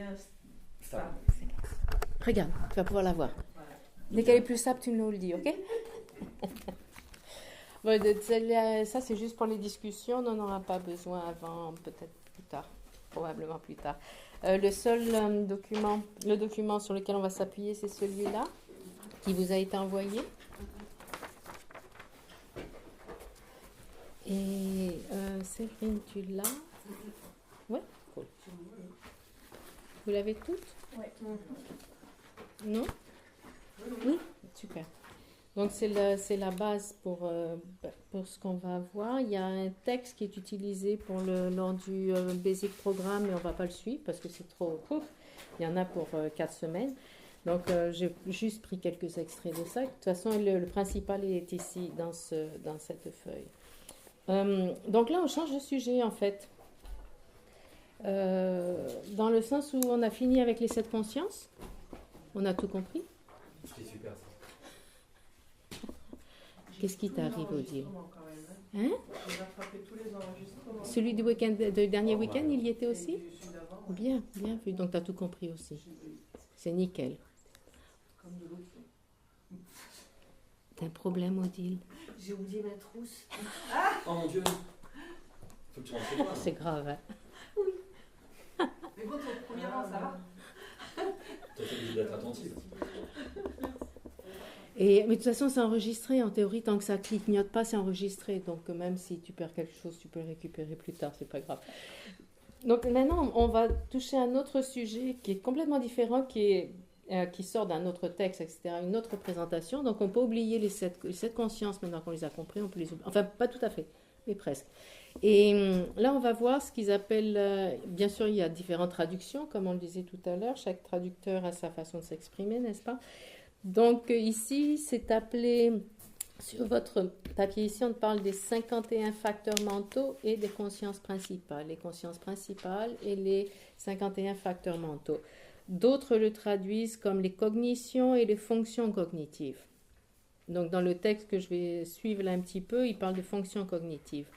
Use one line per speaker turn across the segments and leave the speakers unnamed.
bien stable.
Regarde, tu vas pouvoir la voir.
Voilà.
Dès qu'elle est plus stable, tu nous le dis, ok? Bon, ça, c'est juste pour les discussions. On n'en aura pas besoin avant, peut-être plus tard. Probablement plus tard. Le seul document, le document sur lequel on va s'appuyer, c'est celui-là, qui vous a été envoyé. Et Séverine, tu l'as? Oui, cool. Vous l'avez toute?
Oui.
Non? Oui, super. Donc c'est la base pour ce qu'on va voir. Il y a un texte qui est utilisé lors du Basic Programme, mais on ne va pas le suivre parce que c'est trop court. Il y en a pour 4 semaines. Donc j'ai juste pris quelques extraits de ça. De toute façon, le principal est ici dans cette feuille. Donc là, on change de sujet en fait. Dans le sens où on a fini avec les 7 consciences. On a tout compris.
C'est super ça.
Qu'est-ce qui t'arrive, Odile?
Hein? J'ai rattrapé tous les enregistrements.
Celui du dernier week-end, il y était aussi?
Et celui d'avant,
Bien, bien vu. Donc, tu as tout compris aussi. C'est nickel.
comme de l'autre fois.
T'as un problème, Odile?
J'ai oublié ma trousse.
Oh mon Dieu. Faut que tu rentres chez toi.
C'est grave, hein?
Mais bon, ton premier rang, ça va?
T'as fait obligé d'être attentive.
Mais de toute façon, c'est enregistré. En théorie, tant que ça clignote pas, c'est enregistré. Donc, même si tu perds quelque chose, tu peux le récupérer plus tard. C'est pas grave. Donc, maintenant, on va toucher un autre sujet qui est complètement différent, qui sort d'un autre texte, etc., une autre présentation. Donc, on peut oublier les sept consciences maintenant qu'on les a compris. On peut les oublier. Enfin, pas tout à fait, mais presque. Et là, on va voir ce qu'ils appellent... bien sûr, il y a différentes traductions, comme on le disait tout à l'heure. Chaque traducteur a sa façon de s'exprimer, n'est-ce pas? Donc, ici, c'est appelé... Sur votre papier ici, on parle des 51 facteurs mentaux et des consciences principales. Les consciences principales et les 51 facteurs mentaux. D'autres le traduisent comme les cognitions et les fonctions cognitives. Donc, dans le texte que je vais suivre là un petit peu, il parle de fonctions cognitives.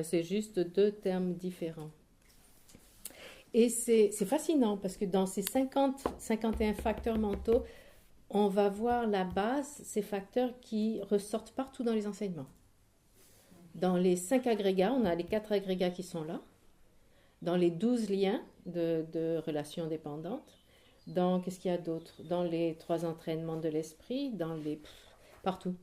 C'est juste 2 termes différents. Et c'est fascinant parce que dans ces 51 facteurs mentaux, on va voir la base, ces facteurs qui ressortent partout dans les enseignements. Dans les 5 agrégats, on a les 4 agrégats qui sont là. Dans les 12 liens de relations dépendantes. Dans, qu'est-ce qu'il y a d'autre? Dans les 3 entraînements de l'esprit, partout.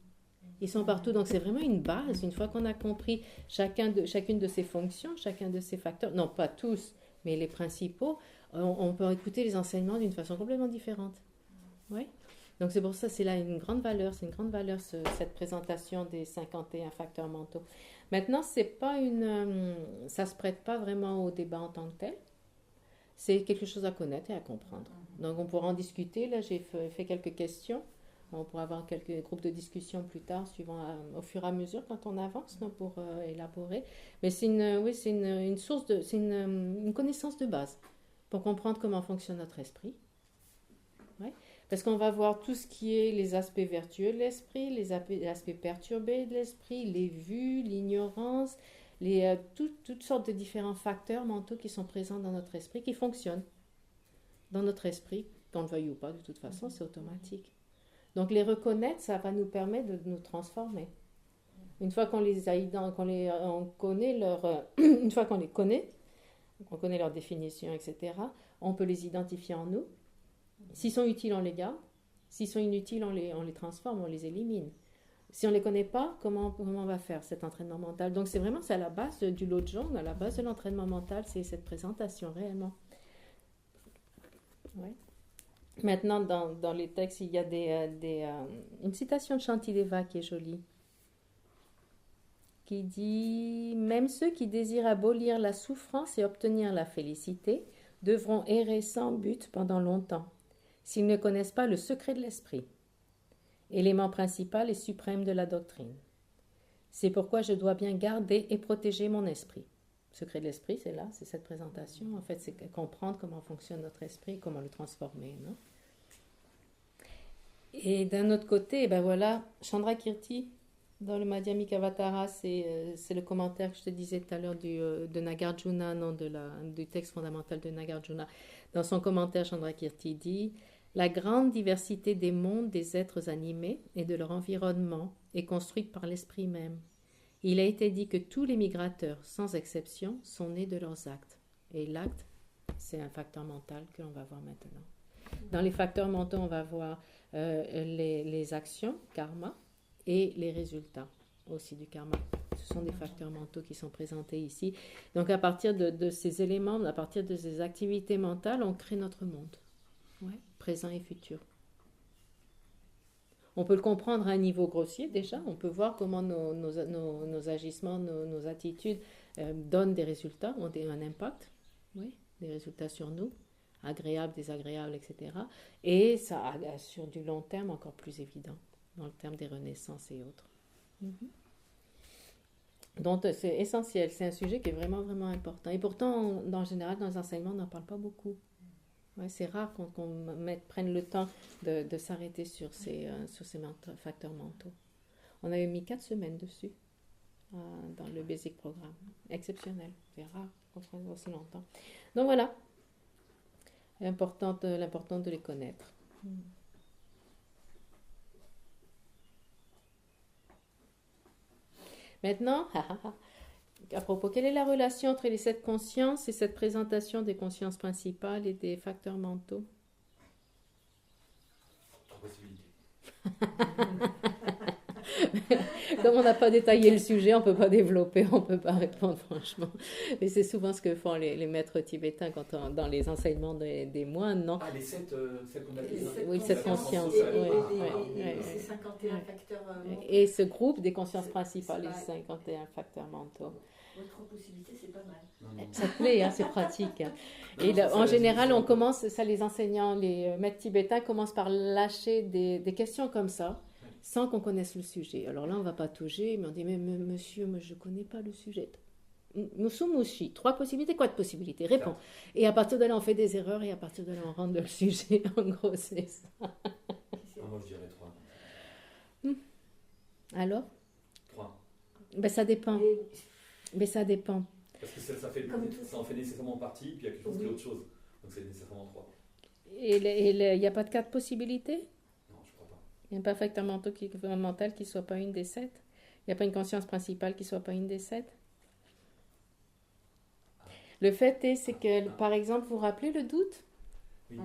Ils sont partout, donc c'est vraiment une base. Une fois qu'on a compris chacune de ces fonctions, chacun de ces facteurs, non pas tous, mais les principaux, on peut écouter les enseignements d'une façon complètement différente. Oui. Donc c'est pour ça, c'est là une grande valeur, cette présentation des 51 facteurs mentaux. Maintenant, c'est pas ça se prête pas vraiment au débat en tant que tel. C'est quelque chose à connaître et à comprendre. Donc on pourra en discuter. Là, j'ai fait quelques questions. On pourra avoir quelques groupes de discussion plus tard, au fur et à mesure quand on avance, pour élaborer. Mais c'est une source c'est une connaissance de base pour comprendre comment fonctionne notre esprit. Ouais. Parce qu'on va voir tout ce qui est les aspects vertueux de l'esprit, les aspects perturbés de l'esprit, les vues, l'ignorance, toutes sortes de différents facteurs mentaux qui sont présents dans notre esprit, qui fonctionnent dans notre esprit, qu'on le veuille ou pas, de toute façon, c'est automatique. Donc les reconnaître, ça va nous permettre de nous transformer. Une fois qu'on les a on connaît une fois qu'on les connaît, on connaît leur définition, etc., on peut les identifier en nous. S'ils sont utiles, on les garde. S'ils sont inutiles, on les transforme, on les élimine. Si on ne les connaît pas, comment on va faire cet entraînement mental? Donc c'est à la base du Lojong, à la base de l'entraînement mental, c'est cette présentation réellement. Ouais. Maintenant, dans les textes, il y a une citation de Shantideva qui est jolie, qui dit « Même ceux qui désirent abolir la souffrance et obtenir la félicité devront errer sans but pendant longtemps, s'ils ne connaissent pas le secret de l'esprit, élément principal et suprême de la doctrine. C'est pourquoi je dois bien garder et protéger mon esprit. » Le secret de l'esprit, c'est là, c'est cette présentation. En fait, c'est comprendre comment fonctionne notre esprit, comment le transformer, non? Et d'un autre côté, Chandrakirti Dans le Madhyamikavatara, c'est le commentaire que je te disais tout à l'heure de Nagarjuna, non, du texte fondamental de Nagarjuna. Dans son commentaire, Chandrakirti dit: la grande diversité des mondes des êtres animés et de leur environnement est construite par l'esprit même. Il a été dit que tous les migrateurs, sans exception, sont nés de leurs actes. Et l'acte, c'est un facteur mental que l'on va voir maintenant. Dans les facteurs mentaux, on va voir les actions, karma, et les résultats aussi du karma. Ce sont des facteurs mentaux qui sont présentés ici. Donc à partir de ces éléments, à partir de ces activités mentales, on crée notre monde, ouais, présent et futur. On peut le comprendre à un niveau grossier déjà, on peut voir comment nos agissements, nos attitudes donnent des résultats, ont un impact, oui, des résultats sur nous, agréables, désagréables, etc. Et ça, sur du long terme, encore plus évident, dans le terme des renaissances et autres. Donc c'est essentiel, c'est un sujet qui est vraiment, vraiment important. Et pourtant, en général, dans les enseignements, on n'en parle pas beaucoup. Ouais, c'est rare qu'on prenne le temps de s'arrêter sur ces facteurs mentaux. On avait mis 4 semaines dessus dans le Basic Programme. Exceptionnel, c'est rare qu'on prenne aussi longtemps. Donc voilà, l'important de les connaître. Maintenant, à propos, quelle est la relation entre les 7 consciences et cette présentation des consciences principales et des facteurs mentaux?
3 possibilités.
Comme on n'a pas détaillé le sujet, on ne peut pas développer, on ne peut pas répondre franchement. Mais c'est souvent ce que font les maîtres tibétains dans les enseignements des moines, non?
Ah, les 7 qu'on a dit.
Oui, 7 consciences.
Et ces 51 facteurs mentaux.
Et ce groupe des consciences principales, les 51 facteurs mentaux.
3 possibilités, c'est pas mal.
Ça te plaît, hein, c'est pratique. Et là, en général, on commence, ça les enseignants, les maîtres tibétains commencent par lâcher des questions comme ça, sans qu'on connaisse le sujet. Alors là, on ne va pas toucher, mais on dit, mais monsieur, moi, je ne connais pas le sujet. Musumushi, 3 possibilités, quoi de possibilités? Réponds. Et à partir de là, on fait des erreurs et à partir de là, on rentre dans le sujet. En gros, c'est ça.
Moi, je dirais 3.
Alors?
3.
Ben, ça dépend. Mais ça dépend.
Parce que ça en fait nécessairement partie, puis il y a quelque chose qui est autre chose. Donc c'est nécessairement 3.
Et il n'y a pas de 4 possibilités?
Non, je crois pas.
Il n'y a pas un facteur mental qui ne soit pas une des 7? Il n'y a pas une conscience principale qui ne soit pas une des 7? Le fait est, c'est que, par exemple, vous vous rappelez le doute?
Oui,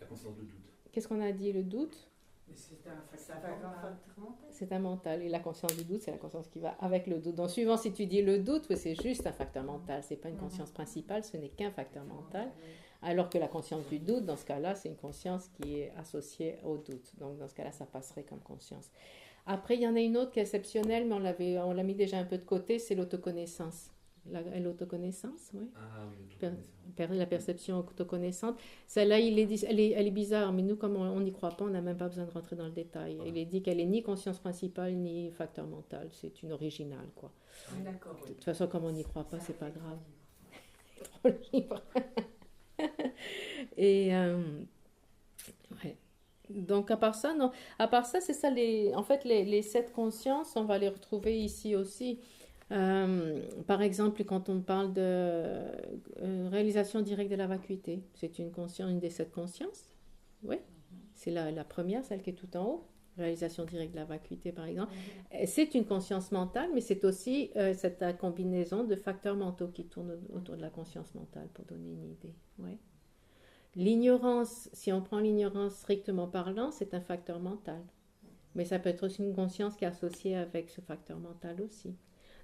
la conscience de doute.
Qu'est-ce qu'on a dit, le doute?
C'est un facteur mental.
C'est un mental. Et la conscience du doute, c'est la conscience qui va avec le doute. Donc, suivant si tu dis le doute, c'est juste un facteur mental. Ce n'est pas une conscience principale, ce n'est qu'un facteur mental. Alors que la conscience du doute, dans ce cas-là, c'est une conscience qui est associée au doute. Donc, dans ce cas-là, ça passerait comme conscience. Après, il y en a une autre qui est exceptionnelle, mais on l'a mis déjà un peu de côté, c'est l'autoconnaissance. L'autoconnaissance, oui.
Ah oui, l'autoconnaissance.
La perception autoconnaissante. Celle-là, elle est bizarre, mais nous, comme on n'y croit pas, on n'a même pas besoin de rentrer dans le détail. Il est dit qu'elle est ni conscience principale, ni facteur mental. C'est une originale, quoi.
D'accord.
De toute façon, comme on n'y croit pas, c'est pas grave. Trop libre. Et ouais. Donc à part ça, non. À part ça, c'est ça. En fait, les 7 consciences, on va les retrouver ici aussi. Par exemple, quand on parle de réalisation directe de la vacuité, c'est une des 7 consciences. Oui, c'est la première, celle qui est tout en haut. Réalisation directe de la vacuité, par exemple. C'est une conscience mentale, mais c'est aussi cette combinaison de facteurs mentaux qui tournent autour de la conscience mentale, pour donner une idée. Ouais. L'ignorance, si on prend l'ignorance strictement parlant, c'est un facteur mental. Mais ça peut être aussi une conscience qui est associée avec ce facteur mental aussi.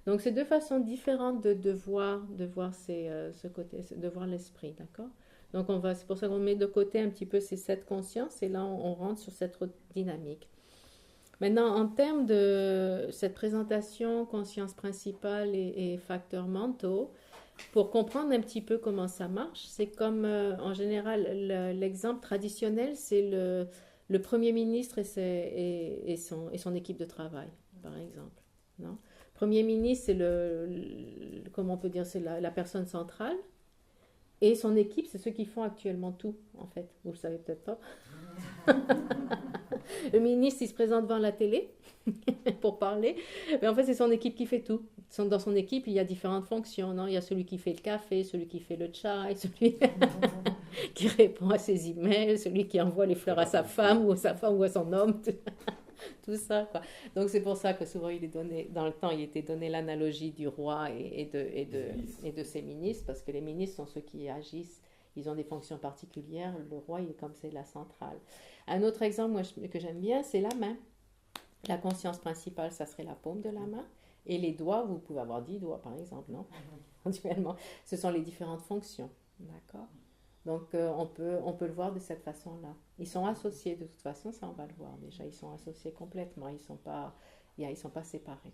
Donc, c'est 2 façons différentes de voir ce côté, de voir l'esprit, d'accord? Donc, c'est pour ça qu'on met de côté un petit peu ces 7 consciences et là, on rentre sur cette autre dynamique. Maintenant, en termes de cette présentation, conscience principale et facteurs mentaux, pour comprendre un petit peu comment ça marche, c'est comme, en général, l'exemple traditionnel, c'est le Premier ministre et son équipe de travail, par exemple, non? Premier ministre, c'est comment on peut dire, c'est la personne centrale. Et son équipe, c'est ceux qui font actuellement tout, en fait. Vous le savez peut-être pas. Le ministre, il se présente devant la télé. pour parler. Mais en fait, c'est son équipe qui fait tout. Dans son équipe, il y a différentes fonctions. Non? Il y a celui qui fait le café, celui qui fait le chai, celui qui répond à ses emails, celui qui envoie les fleurs à sa femme ou à son homme. Tout ça, quoi. Donc c'est pour ça que souvent il est donné, dans le temps, il était donné l'analogie du roi et de ses ministres, parce que les ministres sont ceux qui agissent, ils ont des fonctions particulières. Le roi, il est comme c'est la centrale. Un autre exemple que j'aime bien, c'est la main. La conscience principale, ça serait la paume de la main. Et les doigts, vous pouvez avoir 10 doigts par exemple, non? Éventuellement, ce sont les différentes fonctions. D'accord? Donc on peut le voir de cette façon-là. Ils sont associés de toute façon, ça on va le voir déjà. Ils sont associés complètement, ils sont pas séparés.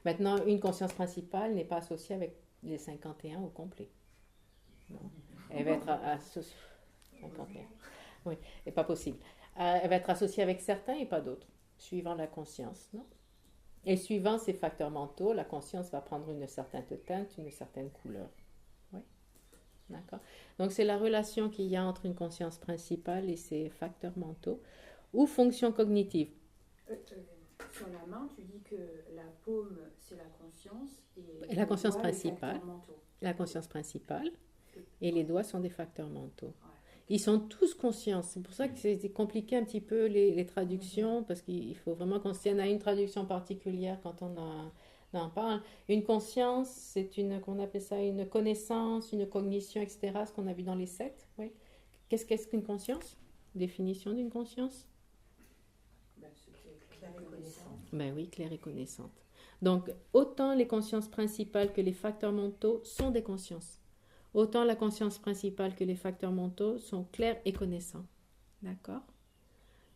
Maintenant, une conscience principale n'est pas associée avec les 51 au complet. Non. Elle va être associée. 51. Oui, c'est pas possible. Elle va être associée avec certains et pas d'autres, suivant la conscience, non? Et suivant ces facteurs mentaux, la conscience va prendre une certaine teinte, une certaine couleur. Oui, d'accord. Donc c'est la relation qu'il y a entre une conscience principale et ses facteurs mentaux ou fonctions cognitives.
Sur la main, tu dis que la paume, c'est la conscience et
la conscience
doigts,
principale. La conscience principale et les doigts sont des facteurs mentaux.
Ouais.
Ils sont tous conscients. C'est pour ça que c'est compliqué un petit peu les traductions, parce qu'il faut vraiment qu'on se tienne à une traduction particulière quand on en parle. Une conscience, c'est qu'on appelle ça une connaissance, une cognition, etc. Ce qu'on a vu dans les 7. Oui. Qu'est-ce qu'une conscience? Définition d'une conscience?
Claire et connaissante.
Ben oui, claire et connaissante. Donc, autant les consciences principales que les facteurs mentaux sont des consciences. Autant la conscience principale que les facteurs mentaux sont clairs et connaissants. D'accord?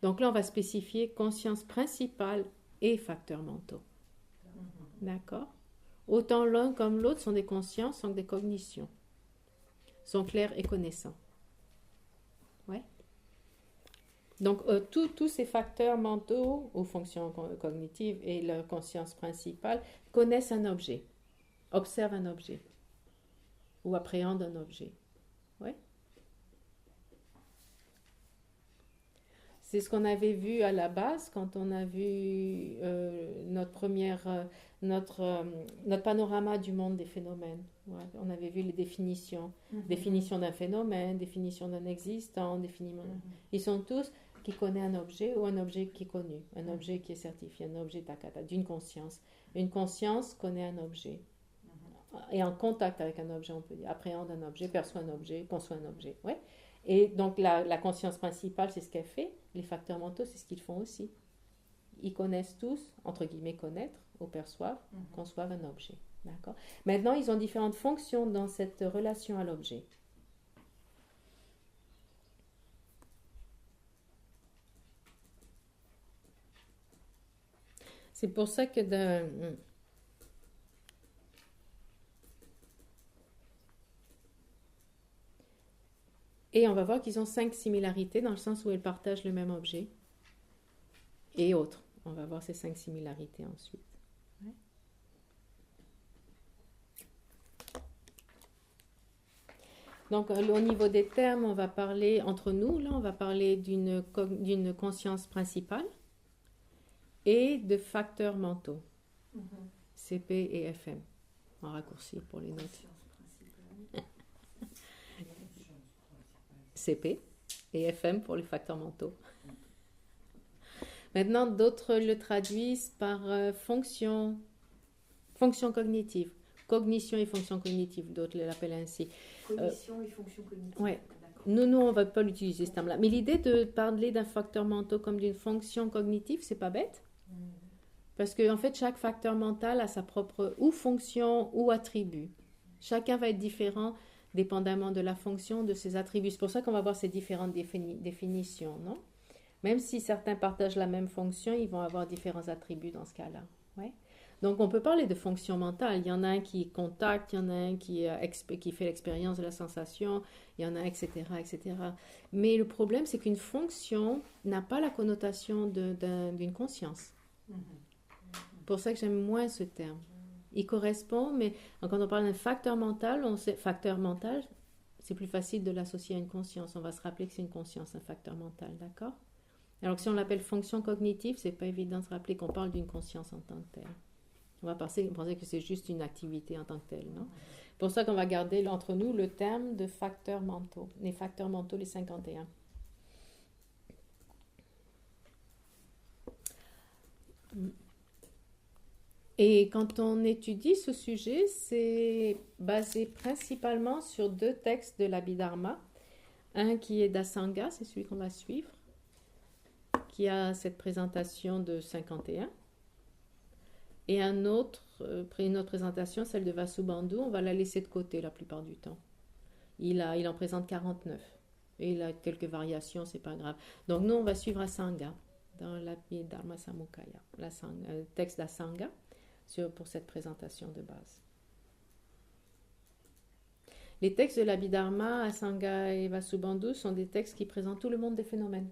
Donc là, on va spécifier conscience principale et facteurs mentaux. D'accord? Autant l'un comme l'autre sont des consciences, sont des cognitions. Sont clairs et connaissants. Ouais? Donc, tous ces facteurs mentaux ou fonctions cognitives et leur conscience principale connaissent un objet, observent un objet ou appréhendent un objet. Oui. C'est ce qu'on avait vu à la base quand on a vu notre panorama du monde des phénomènes. Ouais, on avait vu les définitions. Définition d'un phénomène, définition d'un existant, Ils sont tous qui connaissent un objet ou un objet qui est connu, un objet qui est certifié, un objet takata, d'une conscience. Une conscience connaît un objet. Et en contact avec un objet, on peut dire, appréhende un objet, perçoit un objet, conçoit un objet. Ouais. Et donc la conscience principale, c'est ce qu'elle fait. Les facteurs mentaux, c'est ce qu'ils font aussi. Ils connaissent tous, entre guillemets, connaître, ou perçoivent, conçoivent un objet. D'accord? Maintenant, ils ont différentes fonctions dans cette relation à l'objet. C'est pour ça que Et on va voir qu'ils ont 5 similarités dans le sens où ils partagent le même objet et autres. On va voir ces 5 similarités ensuite. Ouais. Donc au niveau des termes, on va parler entre nous, là on va parler d'une conscience principale et de facteurs mentaux, CP et FM, en raccourci pour les notes. CP et FM pour les facteurs mentaux. Maintenant, d'autres le traduisent par fonction cognitive. Cognition et fonction cognitive, d'autres l'appellent ainsi.
Cognition et fonction cognitive.
Ouais. Nous, on ne va pas l'utiliser ce terme-là. Mais l'idée de parler d'un facteur mental comme d'une fonction cognitive, c'est pas bête. Parce qu'en fait, chaque facteur mental a sa propre ou fonction ou attribut. Chacun va être différent dépendamment de la fonction, de ses attributs. C'est pour ça qu'on va voir ces différentes définitions, non? Même si certains partagent la même fonction, ils vont avoir différents attributs dans ce cas-là. Ouais. Donc, on peut parler de fonction mentale. Il y en a un qui contacte, il y en a un qui fait l'expérience de la sensation, il y en a un, etc., etc. Mais le problème, c'est qu'une fonction n'a pas la connotation d'une conscience. C'est pour ça que j'aime moins ce terme. Il correspond, mais quand on parle d'un facteur mental, facteur mental, c'est plus facile de l'associer à une conscience. On va se rappeler que c'est une conscience, un facteur mental, d'accord? Alors que si on l'appelle fonction cognitive, c'est pas évident de se rappeler qu'on parle d'une conscience en tant que telle. On va penser que c'est juste une activité en tant que telle, non? C'est pour ça qu'on va garder entre nous le terme de facteurs mentaux, les 51. Et quand on étudie ce sujet, c'est basé principalement sur 2 textes de l'Abhidharma. Un qui est d'Asanga, c'est celui qu'on va suivre, qui a cette présentation de 51. Et une autre présentation, celle de Vasubandhu, on va la laisser de côté la plupart du temps. Il en présente 49. Et il a quelques variations, c'est pas grave. Donc nous, on va suivre Asanga dans l'Abhidharma Samukaya, le texte d'Asanga pour cette présentation de base. Les textes de l'Abhidharma, Asanga et Vasubandhu sont des textes qui présentent tout le monde des phénomènes.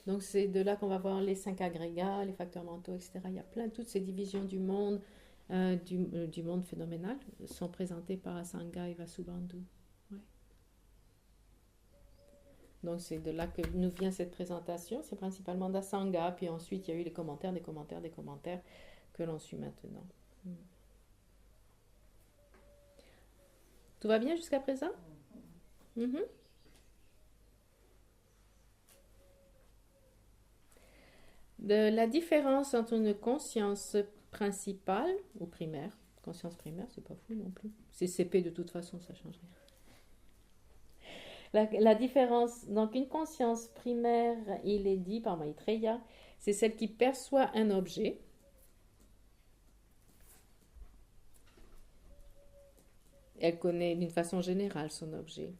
Donc c'est de là qu'on va voir les 5 agrégats, les facteurs mentaux, etc. Il y a toutes ces divisions du monde, du monde phénoménal, sont présentées par Asanga et Vasubandhu. Ouais. Donc c'est de là que nous vient cette présentation, c'est principalement d'Asanga, puis ensuite il y a eu les commentaires, des commentaires que l'on suit maintenant. Tout va bien jusqu'à présent? La différence entre une conscience principale ou primaire, conscience primaire, c'est pas fou non plus. C'est CP de toute façon, ça change rien. La différence, donc une conscience primaire, il est dit par Maitreya, c'est celle qui perçoit un objet. Elle connaît d'une façon générale son objet.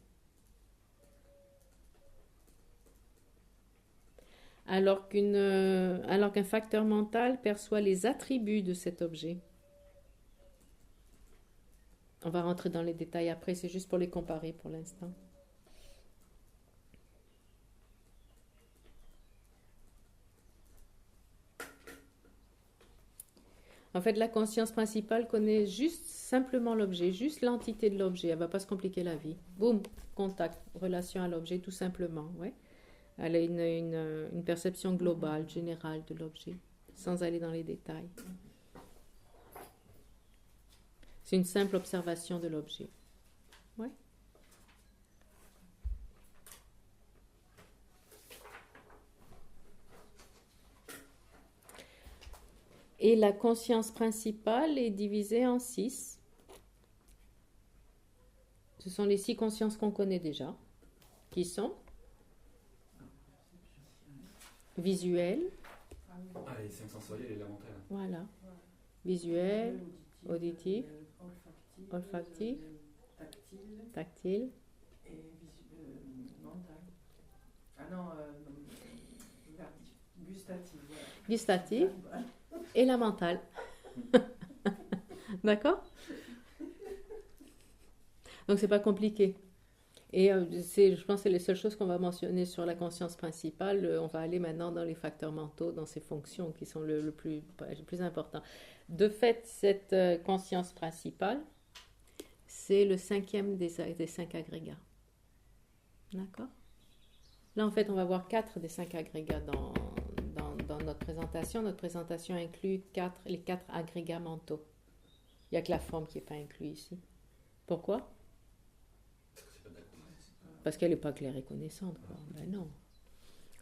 Alors qu'un facteur mental perçoit les attributs de cet objet. On va rentrer dans les détails après, c'est juste pour les comparer pour l'instant. En fait, la conscience principale connaît juste simplement l'objet, juste l'entité de l'objet. Elle ne va pas se compliquer la vie. Boum, contact, relation à l'objet, tout simplement. Ouais. Elle a une perception globale, générale de l'objet, sans aller dans les détails. C'est une simple observation de l'objet. Ouais. Et la conscience principale est divisée en 6. Ce sont les 6 consciences qu'on connaît déjà, qui sont visuel.
Les 5 sensoriels et la mentale.
Voilà. Visuel, auditif, olfactif, tactile.
Et mental. Ah non, gustatif. Voilà.
Gustatif et la mentale. D'accord? Donc c'est pas compliqué. Et je pense que c'est les seules choses qu'on va mentionner sur la conscience principale. On va aller maintenant dans les facteurs mentaux, dans ces fonctions qui sont le plus important. De fait, cette conscience principale, c'est le 5e des 5 agrégats. D'accord? Là, en fait, on va voir 4 des 5 agrégats dans notre présentation. Notre présentation inclut les 4 agrégats mentaux. Il n'y a que la forme qui n'est pas inclue ici. Pourquoi? Parce qu'elle n'est pas claire et connaissante. Ben non.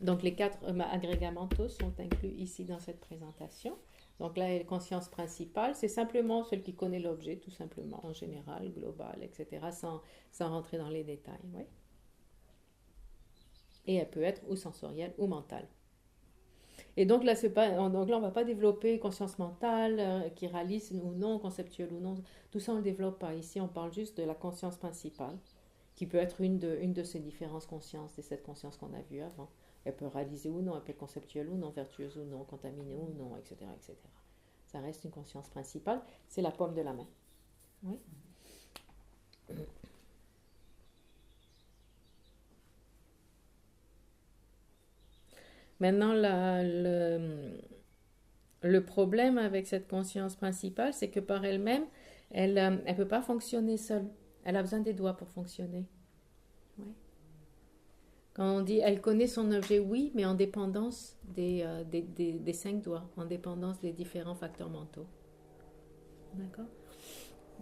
Donc les 4 agrégats mentaux sont inclus ici dans cette présentation. Donc là, la conscience principale, c'est simplement celle qui connaît l'objet, tout simplement, en général, global, etc., sans rentrer dans les détails. Oui. Et elle peut être ou sensorielle ou mentale. Et donc là, on ne va pas développer conscience mentale, qui réalise ou non, conceptuelle ou non. Tout ça, on ne le développe pas. Ici, on parle juste de la conscience principale, qui peut être une de ces différentes consciences, des 7 consciences qu'on a vues avant. Elle peut réaliser ou non, elle peut être conceptuelle ou non, vertueuse ou non, contaminée ou non, etc., etc. Ça reste une conscience principale. C'est la paume de la main. Oui. Maintenant, le problème avec cette conscience principale, c'est que par elle-même, elle ne peut pas fonctionner seule. Elle a besoin des doigts pour fonctionner. Oui. Quand on dit elle connaît son objet, oui, mais en dépendance des 5 doigts, en dépendance des différents facteurs mentaux. D'accord?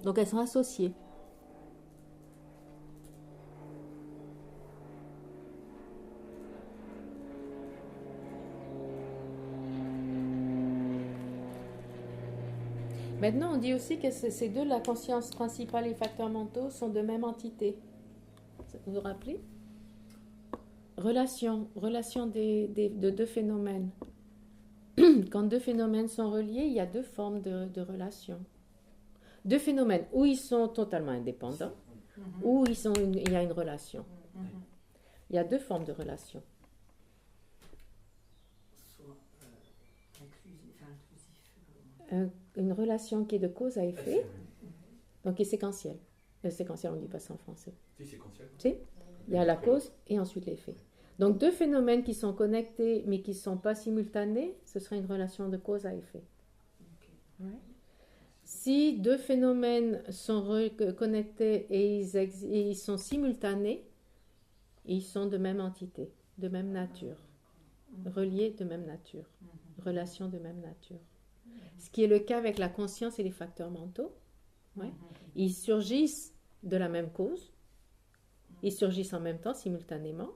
Donc elles sont associées. Maintenant, on dit aussi que ces deux, la conscience principale et les facteurs mentaux, sont de même entité. Vous vous rappelez? Relation de deux phénomènes. Quand deux phénomènes sont reliés, il y a deux formes de relation. Deux phénomènes où ils sont totalement indépendants, où il y a une relation. Il y a deux formes de relation.
Soit inclusif.
Une relation qui est de cause à effet, donc qui est séquentielle. Séquentielle, on ne dit pas ça en français.
Si, séquentiel.
Tu sais, il y a la cause et ensuite l'effet. Donc deux phénomènes qui sont connectés mais qui ne sont pas simultanés, ce serait une relation de cause à effet. Ouais. Si deux phénomènes sont connectés et ils sont simultanés, ils sont de même entité, de même nature, reliés de même nature, relation de même nature. Ce qui est le cas avec la conscience et les facteurs mentaux. Ouais. Ils surgissent de la même cause, ils surgissent en même temps, simultanément,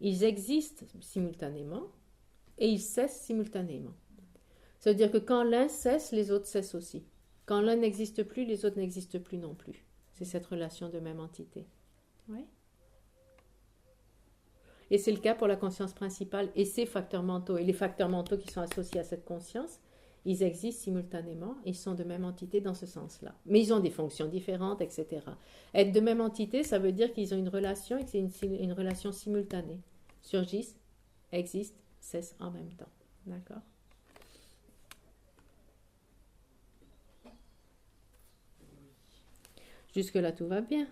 ils existent simultanément et ils cessent simultanément. Ça veut dire que quand l'un cesse, les autres cessent aussi. Quand l'un n'existe plus, les autres n'existent plus non plus. C'est cette relation de même entité. Ouais. Et c'est le cas pour la conscience principale et ses facteurs mentaux. Et les facteurs mentaux qui sont associés à cette conscience, ils existent simultanément, ils sont de même entité dans ce sens-là. Mais ils ont des fonctions différentes, etc. Être de même entité, ça veut dire qu'ils ont une relation et que c'est une relation simultanée. Surgissent, existent, cessent en même temps. D'accord? Jusque-là, tout va bien.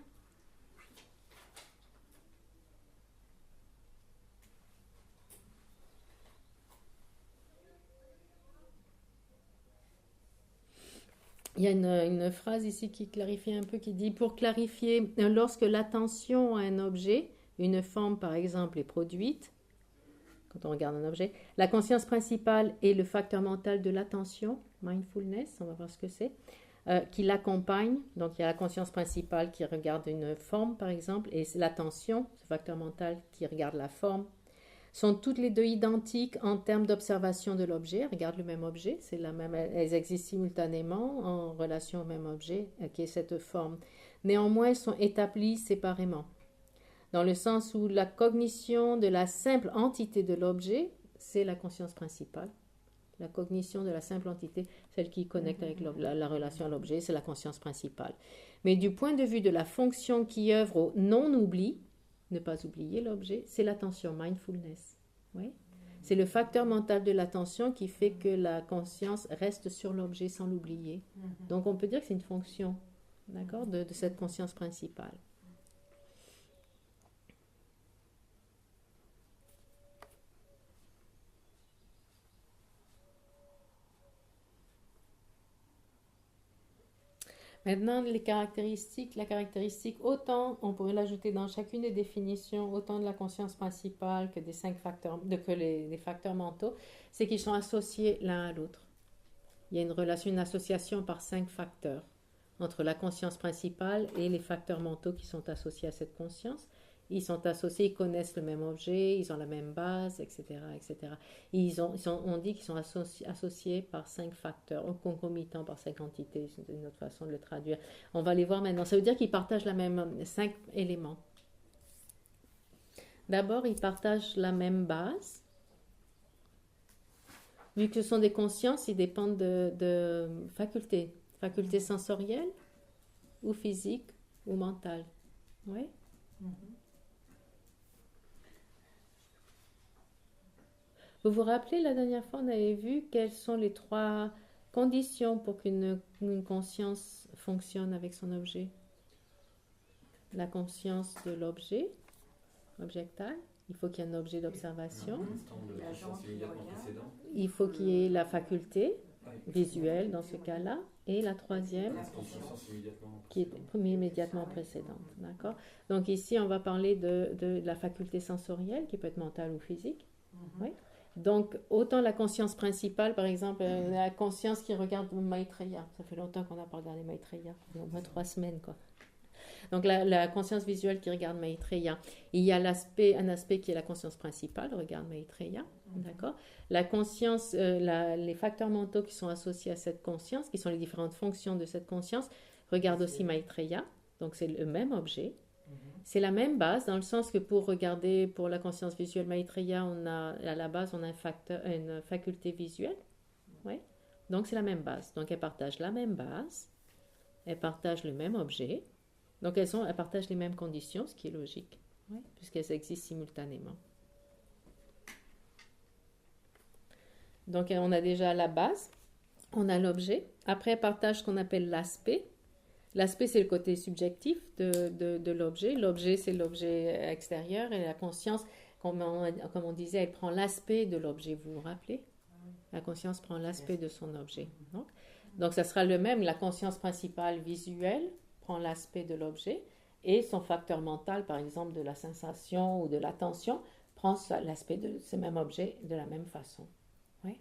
Il y a une phrase ici qui clarifie un peu, qui dit, pour clarifier, lorsque l'attention à un objet, une forme par exemple, est produite, quand on regarde un objet, la conscience principale est le facteur mental de l'attention, mindfulness, on va voir ce que c'est, qui l'accompagne. Donc il y a la conscience principale qui regarde une forme par exemple, et c'est l'attention, ce facteur mental qui regarde la forme, sont toutes les deux identiques en termes d'observation de l'objet, regardent le même objet, c'est la même, elles existent simultanément en relation au même objet qui est cette forme. Néanmoins, elles sont établies séparément, dans le sens où la cognition de la simple entité de l'objet, c'est la conscience principale. La cognition de la simple entité, celle qui connecte avec la relation à l'objet, c'est la conscience principale. Mais du point de vue de la fonction qui œuvre au non-oubli, ne pas oublier l'objet, c'est l'attention, mindfulness. Oui? C'est le facteur mental de l'attention qui fait que la conscience reste sur l'objet sans l'oublier. Donc on peut dire que c'est une fonction, d'accord, de cette conscience principale. Maintenant, la caractéristique, autant on pourrait l'ajouter dans chacune des définitions, autant de la conscience principale que des 5 facteurs, que les facteurs mentaux, c'est qu'ils sont associés l'un à l'autre. Il y a une relation, une association par 5 facteurs entre la conscience principale et les facteurs mentaux qui sont associés à cette conscience. Ils sont associés, ils connaissent le même objet, ils ont la même base, etc. etc. On dit qu'ils sont associés par 5 facteurs, ou concomitants par 5 entités, c'est une autre façon de le traduire. On va les voir maintenant. Ça veut dire qu'ils partagent la même 5 éléments. D'abord, ils partagent la même base. Vu que ce sont des consciences, ils dépendent de facultés. Facultés sensorielles, ou physiques, ou mentales. Oui? Vous vous rappelez, la dernière fois, on avait vu quelles sont les 3 conditions pour qu'une conscience fonctionne avec son objet. La conscience de l'objet, objectal. Il faut qu'il y ait un objet d'observation. Il faut qu'il y ait la faculté visuelle dans ce cas-là. Et la troisième,
Conscience immédiatement
qui est
précédente.
immédiatement précédente. D'accord? Donc ici, on va parler de la faculté sensorielle, qui peut être mentale ou physique. Oui. Donc, autant la conscience principale, par exemple, la conscience qui regarde Maitreya. Ça fait longtemps qu'on n'a pas regardé Maitreya, au moins 3 semaines, quoi. Donc, la conscience visuelle qui regarde Maitreya. Il y a un aspect qui est la conscience principale, regarde Maitreya. D'accord? La conscience, les facteurs mentaux qui sont associés à cette conscience, qui sont les différentes fonctions de cette conscience, regardent aussi Maitreya. Donc, c'est le même objet. C'est la même base, dans le sens que pour regarder, pour la conscience visuelle Maitreya, à la base, on a une faculté visuelle. Ouais. Donc, c'est la même base. Donc, elles partagent la même base. Elles partagent le même objet. Donc, elles partagent les mêmes conditions, ce qui est logique, ouais, puisqu'elles existent simultanément. Donc, on a déjà la base, on a l'objet. Après, elles partagent ce qu'on appelle l'aspect. L'aspect, c'est le côté subjectif de l'objet. L'objet, c'est l'objet extérieur. Et la conscience, comme on disait, elle prend l'aspect de l'objet. Vous vous rappelez? La conscience prend l'aspect de son objet. Donc, ça sera le même. La conscience principale visuelle prend l'aspect de l'objet. Et son facteur mental, par exemple, de la sensation ou de l'attention, prend l'aspect de ce même objet de la même façon. Oui.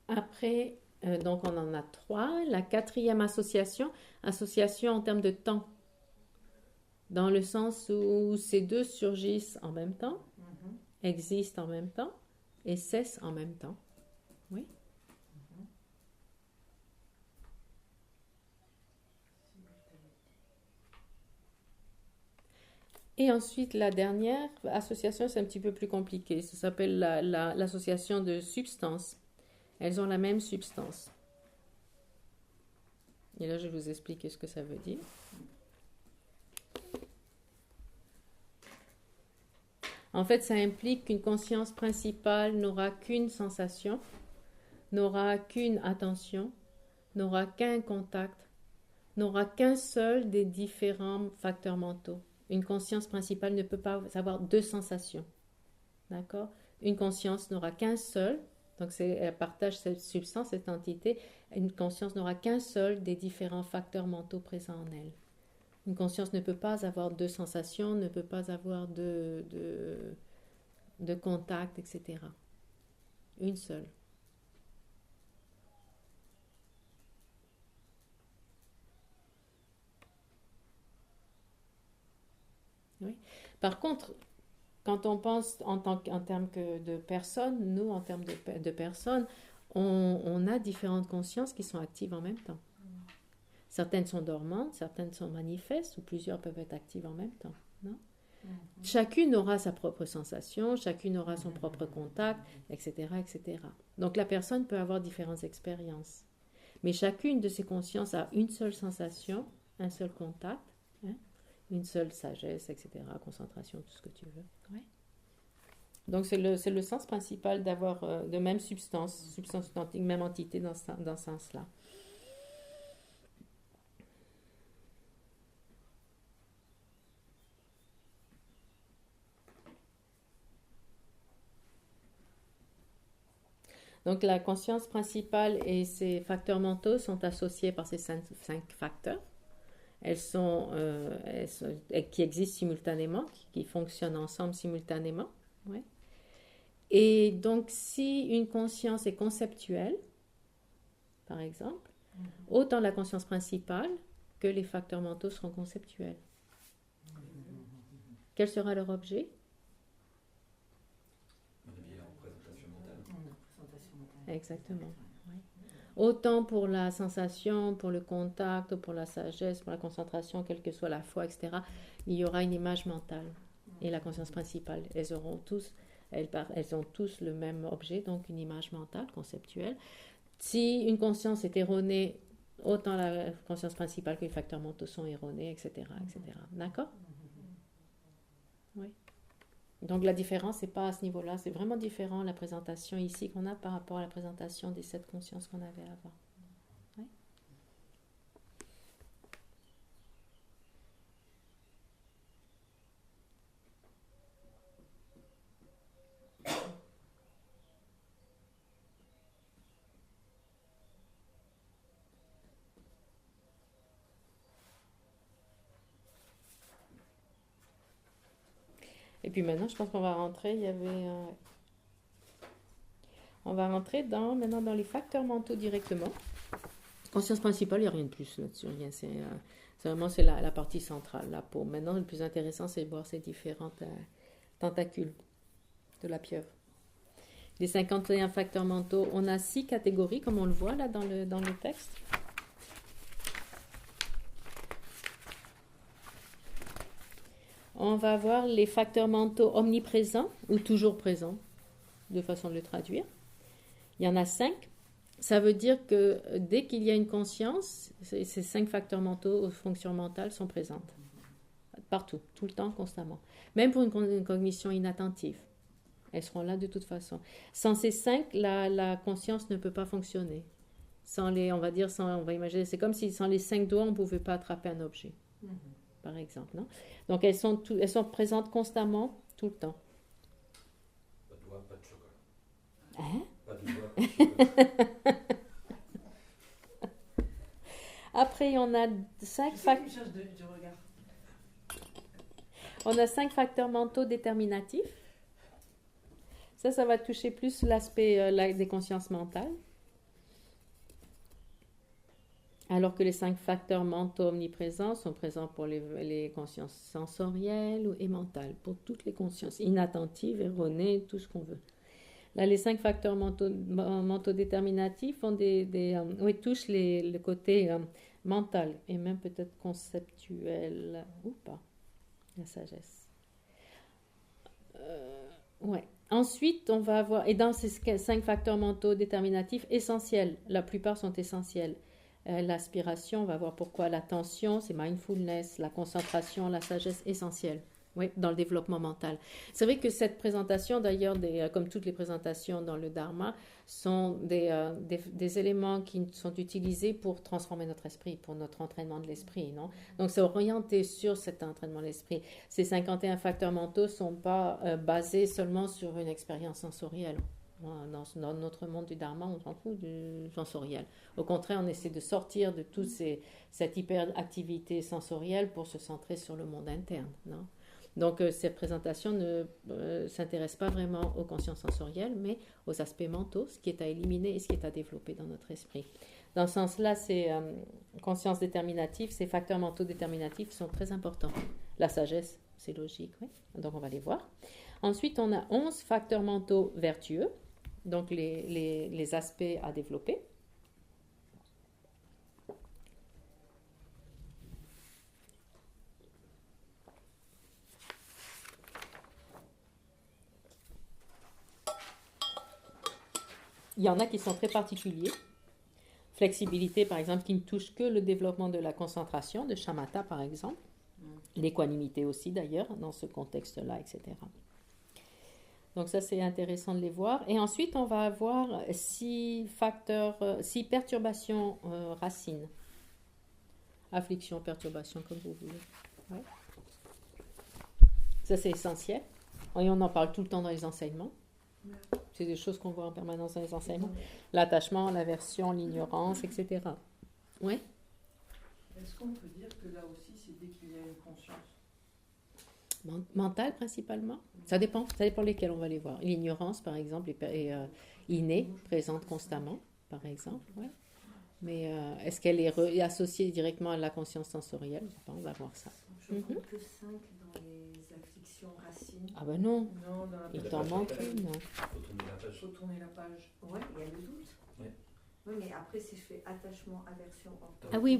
Après... donc, on en a 3. La 4e association en termes de temps. Dans le sens où ces deux surgissent en même temps, existent en même temps et cessent en même temps. Oui. Et ensuite, la dernière association, c'est un petit peu plus compliqué. Ça s'appelle l'association de substances. Elles ont la même substance. Et là, je vais vous expliquer ce que ça veut dire. En fait, ça implique qu'une conscience principale n'aura qu'une sensation, n'aura qu'une attention, n'aura qu'un contact, n'aura qu'un seul des différents facteurs mentaux. Une conscience principale ne peut pas avoir 2 sensations. D'accord? Une conscience n'aura qu'un seul. Donc, elle partage cette substance, cette entité. Une conscience n'aura qu'un seul des différents facteurs mentaux présents en elle. Une conscience ne peut pas avoir 2 sensations, ne peut pas avoir de contact, etc. Une seule. Oui. Par contre, quand on pense en termes de personnes, nous, en termes de personnes, on a différentes consciences qui sont actives en même temps. Certaines sont dormantes, certaines sont manifestes, ou plusieurs peuvent être actives en même temps. Non? Chacune aura sa propre sensation, chacune aura son propre contact, etc., etc. Donc la personne peut avoir différentes expériences. Mais chacune de ces consciences a une seule sensation, un seul contact, hein, une seule sagesse, etc., concentration, tout ce que tu veux. Ouais. Donc c'est le sens principal d'avoir de même substance identique, même entité dans ce sens-là. Donc la conscience principale et ses facteurs mentaux sont associés par ces 5 facteurs. Qui existent simultanément, qui fonctionnent ensemble simultanément. Ouais. Et donc, si une conscience est conceptuelle, par exemple, autant la conscience principale que les facteurs mentaux seront conceptuels. Quel sera leur objet?
La représentation mentale.
Exactement. Ouais. Autant pour la sensation, pour le contact, pour la sagesse, pour la concentration, quelle que soit la foi, etc., il y aura une image mentale. Et la conscience principale, elles ont tous le même objet, donc une image mentale, conceptuelle. Si une conscience est erronée, autant la conscience principale que les facteurs mentaux sont erronés, etc., etc. D'accord? Oui. Donc la différence, c'est pas à ce niveau-là, c'est vraiment différent la présentation ici qu'on a par rapport à la présentation des 7 consciences qu'on avait avant. Oui. puis maintenant, je pense qu'on va rentrer, il y avait... on va rentrer maintenant dans les facteurs mentaux directement. Conscience principale, il n'y a rien de plus là-dessus. Rien, c'est vraiment la partie centrale, la peau. Maintenant, le plus intéressant, c'est de voir ces différentes tentacules de la pieuvre. Les 51 facteurs mentaux, on a 6 catégories, comme on le voit là dans le texte. On va voir les facteurs mentaux omniprésents ou toujours présents, deux façons de le traduire. Il y en a 5. Ça veut dire que dès qu'il y a une conscience, ces 5 facteurs mentaux aux fonctions mentales sont présentes. Partout, tout le temps, constamment. Même pour une cognition inattentive. Elles seront là de toute façon. Sans ces 5, la conscience ne peut pas fonctionner. On va imaginer, c'est comme si sans les 5 doigts, on ne pouvait pas attraper un objet, par exemple. Non? Donc elles sont présentes constamment, tout le temps.
Pas de doigts, pas de chocolat.
Hein?
Pas de doigts, pas de chocolat.
Après, on a 5 facteurs. On a 5 facteurs mentaux déterminatifs. Ça va toucher plus l'aspect des consciences mentales. Alors que les 5 facteurs mentaux omniprésents sont présents pour les consciences sensorielles et mentales, pour toutes les consciences inattentives, erronées, tout ce qu'on veut. Là, les 5 facteurs mentaux déterminatifs touchent le côté mental et même peut-être conceptuel ou pas, la sagesse. Ouais. Ensuite, on va avoir, et dans ces 5 facteurs mentaux déterminatifs essentiels, la plupart sont essentiels. L'aspiration, on va voir pourquoi l'attention, c'est mindfulness, la concentration, la sagesse essentielle, oui, dans le développement mental. C'est vrai que cette présentation, d'ailleurs, comme toutes les présentations dans le Dharma, sont des éléments qui sont utilisés pour transformer notre esprit, pour notre entraînement de l'esprit, non? Donc, c'est orienté sur cet entraînement de l'esprit. Ces 51 facteurs mentaux ne sont pas basés seulement sur une expérience sensorielle. Dans notre monde du Dharma, on s'en fout du sensoriel. Au contraire, on essaie de sortir de toute cette hyperactivité sensorielle pour se centrer sur le monde interne, non? Donc, cette présentation ne s'intéresse pas vraiment aux consciences sensorielles, mais aux aspects mentaux, ce qui est à éliminer et ce qui est à développer dans notre esprit. Dans ce sens-là, ces consciences déterminatives, ces facteurs mentaux déterminatifs sont très importants. La sagesse, c'est logique, oui. Donc, on va les voir. Ensuite, on a 11 facteurs mentaux vertueux, donc les aspects à développer. Il y en a qui sont très particuliers. Flexibilité, par exemple, qui ne touche que le développement de la concentration, de shamatha, par exemple. L'équanimité aussi, d'ailleurs, dans ce contexte-là, etc. Donc ça, c'est intéressant de les voir. Et ensuite, on va avoir 6 perturbations racines. Affliction, perturbation, comme vous voulez. Ouais. Ça, c'est essentiel. Et on en parle tout le temps dans les enseignements. C'est des choses qu'on voit en permanence dans les enseignements. L'attachement, l'aversion, l'ignorance, etc. Oui.
Est-ce qu'on peut dire que là aussi, c'est dès qu'il y a une conscience
mentale, principalement? Ça dépend lesquels on va les voir. L'ignorance, par exemple, est innée, présente constamment, par exemple. Ouais. Mais est-ce qu'elle est associée directement à la conscience sensorielle? On va voir ça.
Je ne que 5 dans les afflictions racines.
Ah ben non,
Non, dans la
il t'en manque une.
Il faut tourner la page.
faut tourner la page.
Ouais, il y a le doute.
Ouais.
Oui, mais après, si je fais attachement, aversion,
Ah oui,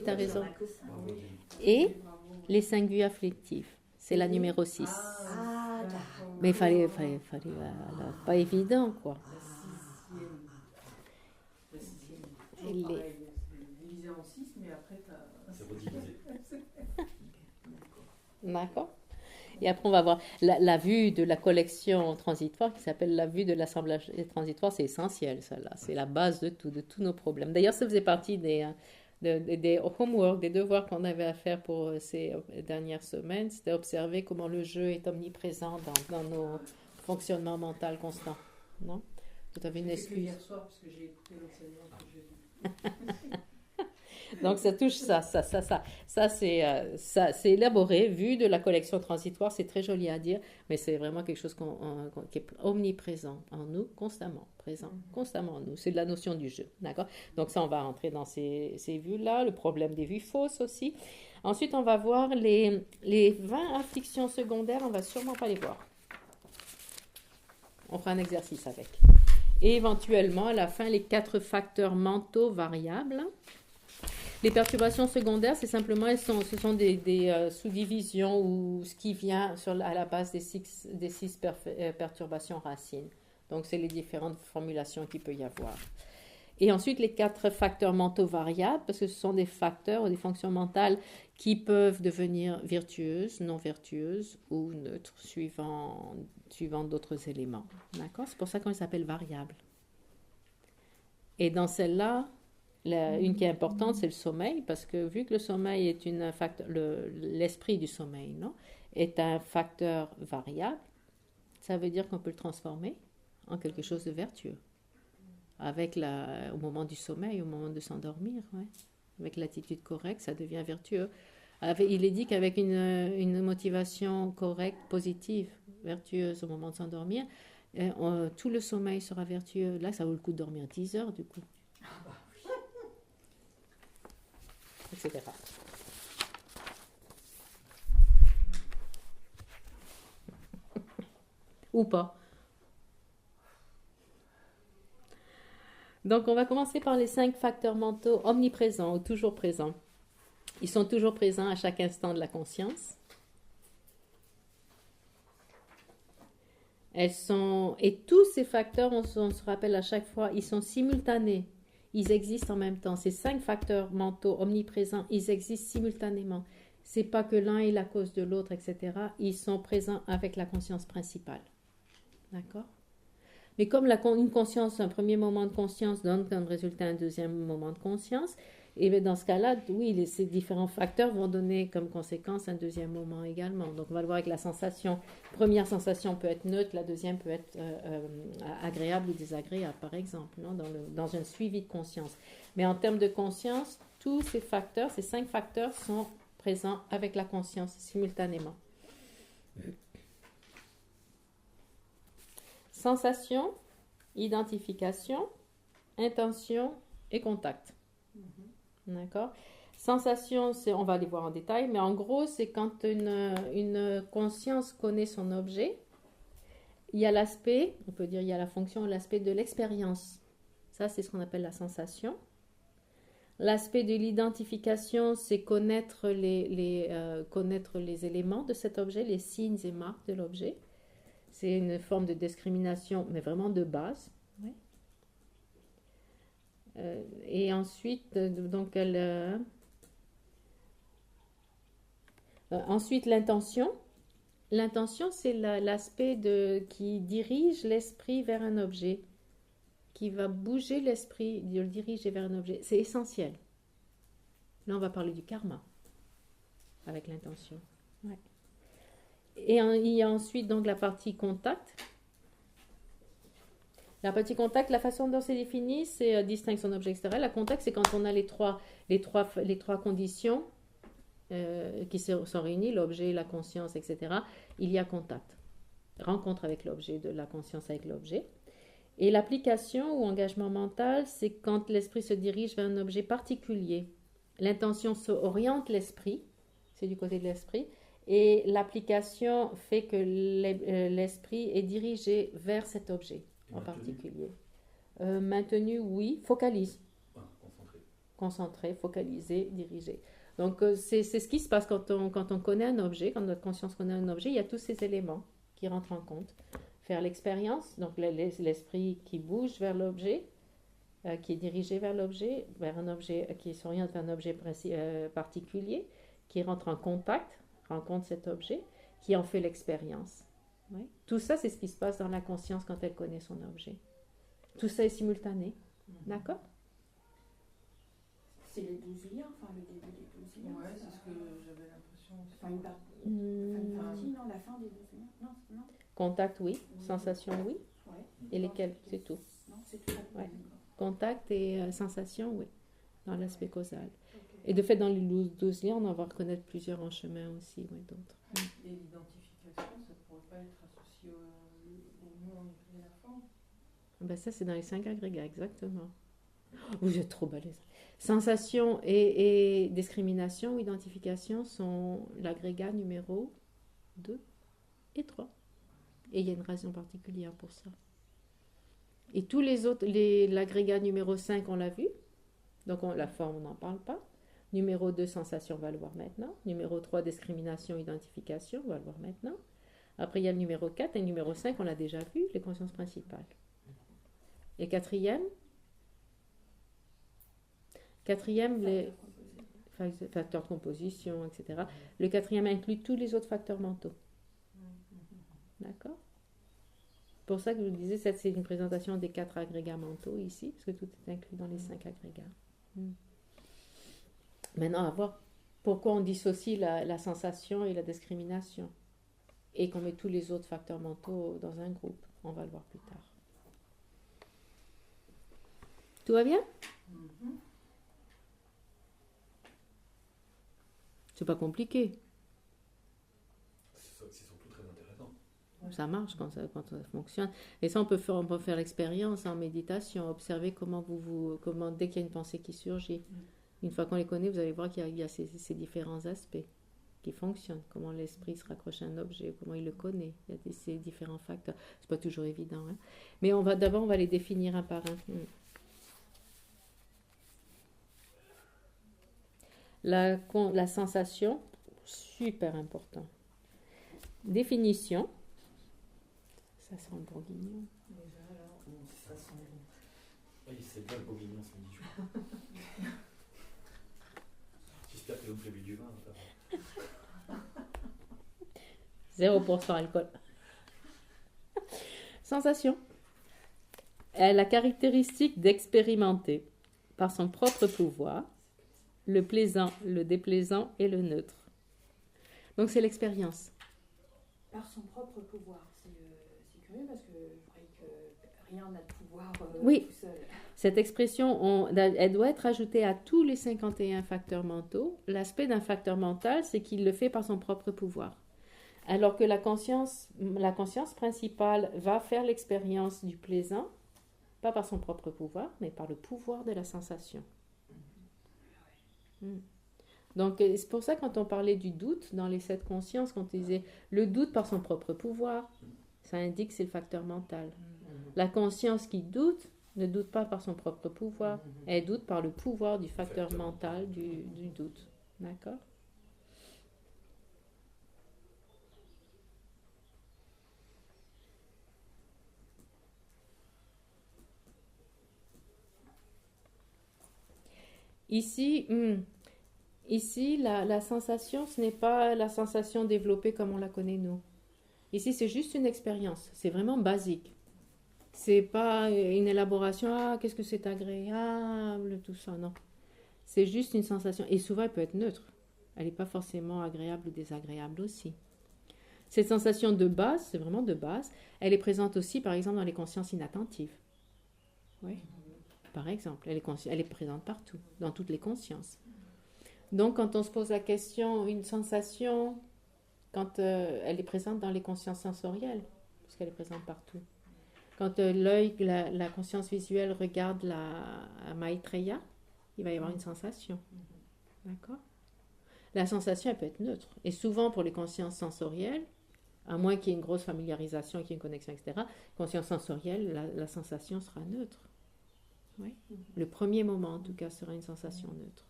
t'as raison.
Il n'y en a que 5.
Bravo,
Et
Bravo.
les 5 vues afflictives, c'est la numéro 6.
Ah,
d'accord.
Mais il fallait pas évident, quoi.
La sixième.
Et
Toujours
les-
pareil, c'est divisé en 6, mais après,
C'est redivisé.
D'accord. Et après, on va voir la vue de la collection transitoire qui s'appelle la vue de l'assemblage transitoire. C'est essentiel, ça là. C'est la base de tous nos problèmes. D'ailleurs, ça faisait partie des homework, des devoirs qu'on avait à faire pour ces dernières semaines. C'était observer comment le jeu est omniprésent dans nos fonctionnements mentaux constants. Non? Tu avais une
J'ai fait que
excuse.
hier soir parce que j'ai écouté l'enseignement que j'ai vu.
Donc ça touche ça. Ça c'est élaboré, vu de la collection transitoire, c'est très joli à dire, mais c'est vraiment quelque chose qui est omniprésent en nous, constamment, présent, constamment en nous. C'est de la notion du jeu, d'accord? Donc ça, on va rentrer dans ces vues-là, le problème des vues fausses aussi. Ensuite, on va voir les 20 afflictions secondaires, on va sûrement pas les voir. On fera un exercice avec. Et éventuellement, à la fin, les 4 facteurs mentaux variables. Les perturbations secondaires, c'est simplement, ce sont des sous-divisions ou ce qui vient à la base des 6 perturbations racines. Donc, c'est les différentes formulations qu'il peut y avoir. Et ensuite, les 4 facteurs mentaux variables, parce que ce sont des facteurs ou des fonctions mentales qui peuvent devenir vertueuses, non vertueuses ou neutres, suivant d'autres éléments. D'accord? C'est pour ça qu'on les appelle variables. Et dans celle-là, une qui est importante, c'est le sommeil, parce que vu que le sommeil est l'esprit du sommeil, non, est un facteur variable, ça veut dire qu'on peut le transformer en quelque chose de vertueux. Au moment du sommeil, au moment de s'endormir, ouais. Avec l'attitude correcte, ça devient vertueux. Il est dit qu'avec une motivation correcte, positive, vertueuse au moment de s'endormir, tout le sommeil sera vertueux. Là, ça vaut le coup de dormir 10 heures, du coup. Etc. Ou pas. Donc, on va commencer par les 5 facteurs mentaux omniprésents ou toujours présents. Ils sont toujours présents à chaque instant de la conscience. Et tous ces facteurs, on se rappelle à chaque fois, ils sont simultanés. Ils existent en même temps. Ces 5 facteurs mentaux omniprésents, ils existent simultanément. C'est pas que l'un est la cause de l'autre, etc. Ils sont présents avec la conscience principale. D'accord ? Mais comme une conscience, un premier moment de conscience donne comme résultat un deuxième moment de conscience, et bien dans ce cas-là, oui, ces différents facteurs vont donner comme conséquence un deuxième moment également. Donc on va le voir avec la sensation. Première sensation peut être neutre, la deuxième peut être agréable ou désagréable, par exemple, non, dans un suivi de conscience. Mais en termes de conscience, tous ces facteurs, ces 5 facteurs sont présents avec la conscience simultanément. Sensation, identification, intention et contact. D'accord? Sensation, on va les voir en détail, mais en gros, c'est quand une conscience connaît son objet, il y a l'aspect, on peut dire il y a la fonction, l'aspect de l'expérience. Ça, c'est ce qu'on appelle la sensation. L'aspect de l'identification, c'est connaître les éléments de cet objet, les signes et marques de l'objet. C'est une forme de discrimination, mais vraiment de base. Ouais. Et ensuite, donc, ensuite l'intention. L'intention, c'est l'aspect qui dirige l'esprit vers un objet, qui va bouger l'esprit, de le diriger vers un objet. C'est essentiel. Là, on va parler du karma avec l'intention. Ouais. Et il y a ensuite donc la partie contact. La partie contact, la façon dont c'est défini, c'est distingue son objet extérieur. La contact, c'est quand on a les trois conditions qui sont réunies, l'objet, la conscience, etc. Il y a contact. Rencontre avec l'objet, de la conscience avec l'objet. Et l'application ou engagement mental, c'est quand l'esprit se dirige vers un objet particulier. L'intention oriente l'esprit, c'est du côté de l'esprit, et l'application fait que l'esprit est dirigé vers cet objet en particulier. Maintenu, oui, focalise. Concentré, focalisé, dirigé. Donc, c'est ce qui se passe quand on connaît un objet, quand notre conscience connaît un objet, il y a tous ces éléments qui rentrent en compte. Faire l'expérience, donc l'esprit qui bouge vers l'objet, qui est dirigé vers l'objet, vers un objet qui s'oriente vers un objet particulier, qui rentre en contact, rencontre cet objet, qui en fait l'expérience. Oui. Tout ça, c'est ce qui se passe dans la conscience quand elle connaît son objet. Tout ça est simultané. D'accord ?
C'est les 12 liens, enfin le début des 12 liens.
Ouais, c'est ce que j'avais l'impression.
Enfin, une partie, non, la fin des 12 liens. Non.
Contact, oui. Sensation, oui.
Ouais.
Et lesquels ? C'est tout.
Non, c'est tout.
Ouais. Contact et sensation, oui. Dans l'aspect causal.
Ok.
Et de fait, dans les 12 liens, on en va reconnaître plusieurs en chemin aussi, ouais, d'autres.
Et l'identification, ça ne pourrait pas être associé au nom et la forme?
Ben ça, c'est dans les 5 agrégats, exactement. Vous êtes trop balèze. Sensation et discrimination ou identification sont l'agrégat numéro 2 et 3. Et il y a une raison particulière pour ça. Et tous les autres, l'agrégat numéro 5, on l'a vu. Donc la forme, on n'en parle pas. Numéro 2, sensation, on va le voir maintenant. Numéro 3, discrimination, identification, on va le voir maintenant. Après, il y a le numéro 4 et le numéro 5, on l'a déjà vu, les consciences principales. Et quatrième, les facteurs de composition, etc. Le quatrième inclut tous les autres facteurs mentaux. D'accord? Pour ça que je vous disais, c'est une présentation des 4 agrégats mentaux ici, parce que tout est inclus dans les 5 agrégats. Maintenant, à voir pourquoi on dissocie la sensation et la discrimination et qu'on met tous les autres facteurs mentaux dans un groupe. On va le voir plus tard. Tout va bien? C'est pas compliqué.
C'est surtout très intéressant.
Ça marche quand ça fonctionne. Et ça, on peut faire l'expérience en méditation, observer comment dès qu'il y a une pensée qui surgit. Une fois qu'on les connaît, vous allez voir qu'il y a ces différents aspects qui fonctionnent. Comment l'esprit se raccroche à un objet, comment il le connaît. Il y a ces différents facteurs. C'est pas toujours évident. Hein. Mais d'abord, on va les définir un par un. La sensation, super important. Définition. Ça sent le bourguignon.
Déjà, alors, ça sent bon.
Oui, c'est bien le bourguignon, c'est midi. J'espère qu'ils ont prévu du vin.
0% alcool. Sensation. Elle a la caractéristique d'expérimenter par son propre pouvoir le plaisant, le déplaisant et le neutre. Donc c'est l'expérience.
Par son propre pouvoir. C'est curieux parce que je croyais que rien n'a de pouvoir
Oui.
tout seul.
Cette expression, elle doit être ajoutée à tous les 51 facteurs mentaux. L'aspect d'un facteur mental, c'est qu'il le fait par son propre pouvoir. Alors que la conscience principale va faire l'expérience du plaisant, pas par son propre pouvoir, mais par le pouvoir de la sensation. Donc, c'est pour ça quand on parlait du doute dans les 7 consciences, quand on disait le doute par son propre pouvoir, ça indique que c'est le facteur mental. La conscience qui doute ne doute pas par son propre pouvoir, elle doute par le pouvoir du facteur mental du doute. D'accord ? Ici, la sensation, ce n'est pas la sensation développée comme on la connaît nous. Ici, c'est juste une expérience. C'est vraiment basique. C'est pas une élaboration, qu'est-ce que c'est agréable, tout ça, non. C'est juste une sensation. Et souvent, elle peut être neutre. Elle n'est pas forcément agréable ou désagréable aussi. Cette sensation de base, c'est vraiment de base, elle est présente aussi, par exemple, dans les consciences inattentives. Oui. Par exemple, elle est présente partout, dans toutes les consciences. Donc, quand on se pose la question, une sensation, quand elle est présente dans les consciences sensorielles, parce qu'elle est présente partout. Quand l'œil, la conscience visuelle regarde la Maitreya, il va y avoir une sensation. D'accord ? La sensation, elle peut être neutre. Et souvent, pour les consciences sensorielles, à moins qu'il y ait une grosse familiarisation, qu'il y ait une connexion, etc., conscience sensorielle, la sensation sera neutre. Oui. Le premier moment, en tout cas, sera une sensation neutre,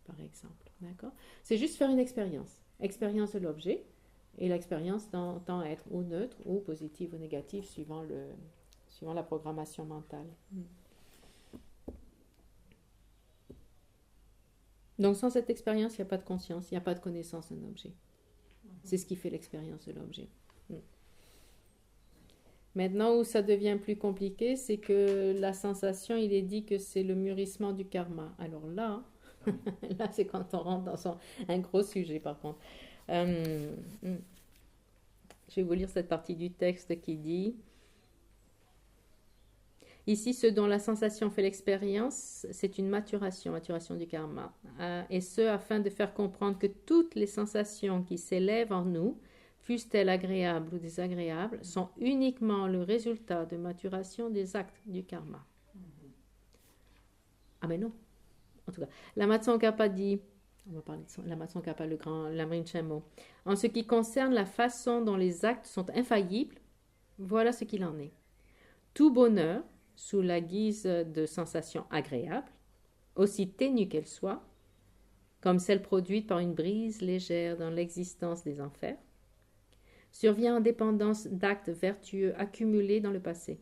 par exemple. D'accord ? C'est juste faire une expérience. Expérience de l'objet, et l'expérience tend à être ou neutre, ou positive ou négative, suivant la programmation mentale. Donc, sans cette expérience, il n'y a pas de conscience, il n'y a pas de connaissance d'un objet. C'est ce qui fait l'expérience de l'objet. Maintenant, où ça devient plus compliqué, c'est que la sensation, il est dit que c'est le mûrissement du karma. Alors là, c'est quand on rentre dans un gros sujet, par contre. Je vais vous lire cette partie du texte qui dit: Ici, ce dont la sensation fait l'expérience, c'est une maturation du karma. Et ce, afin de faire comprendre que toutes les sensations qui s'élèvent en nous, fussent-elles agréables ou désagréables, sont uniquement le résultat de maturation des actes du karma. Ah mais non. En tout cas, Lama Tsongkhapa dit, on va parler de Lama Tsongkhapa, le grand Lamrim Chenmo, en ce qui concerne la façon dont les actes sont infaillibles, voilà ce qu'il en est. Tout bonheur, sous la guise de sensations agréables, aussi ténues qu'elles soient, comme celle produite par une brise légère dans l'existence des enfers, survient en dépendance d'actes vertueux accumulés dans le passé,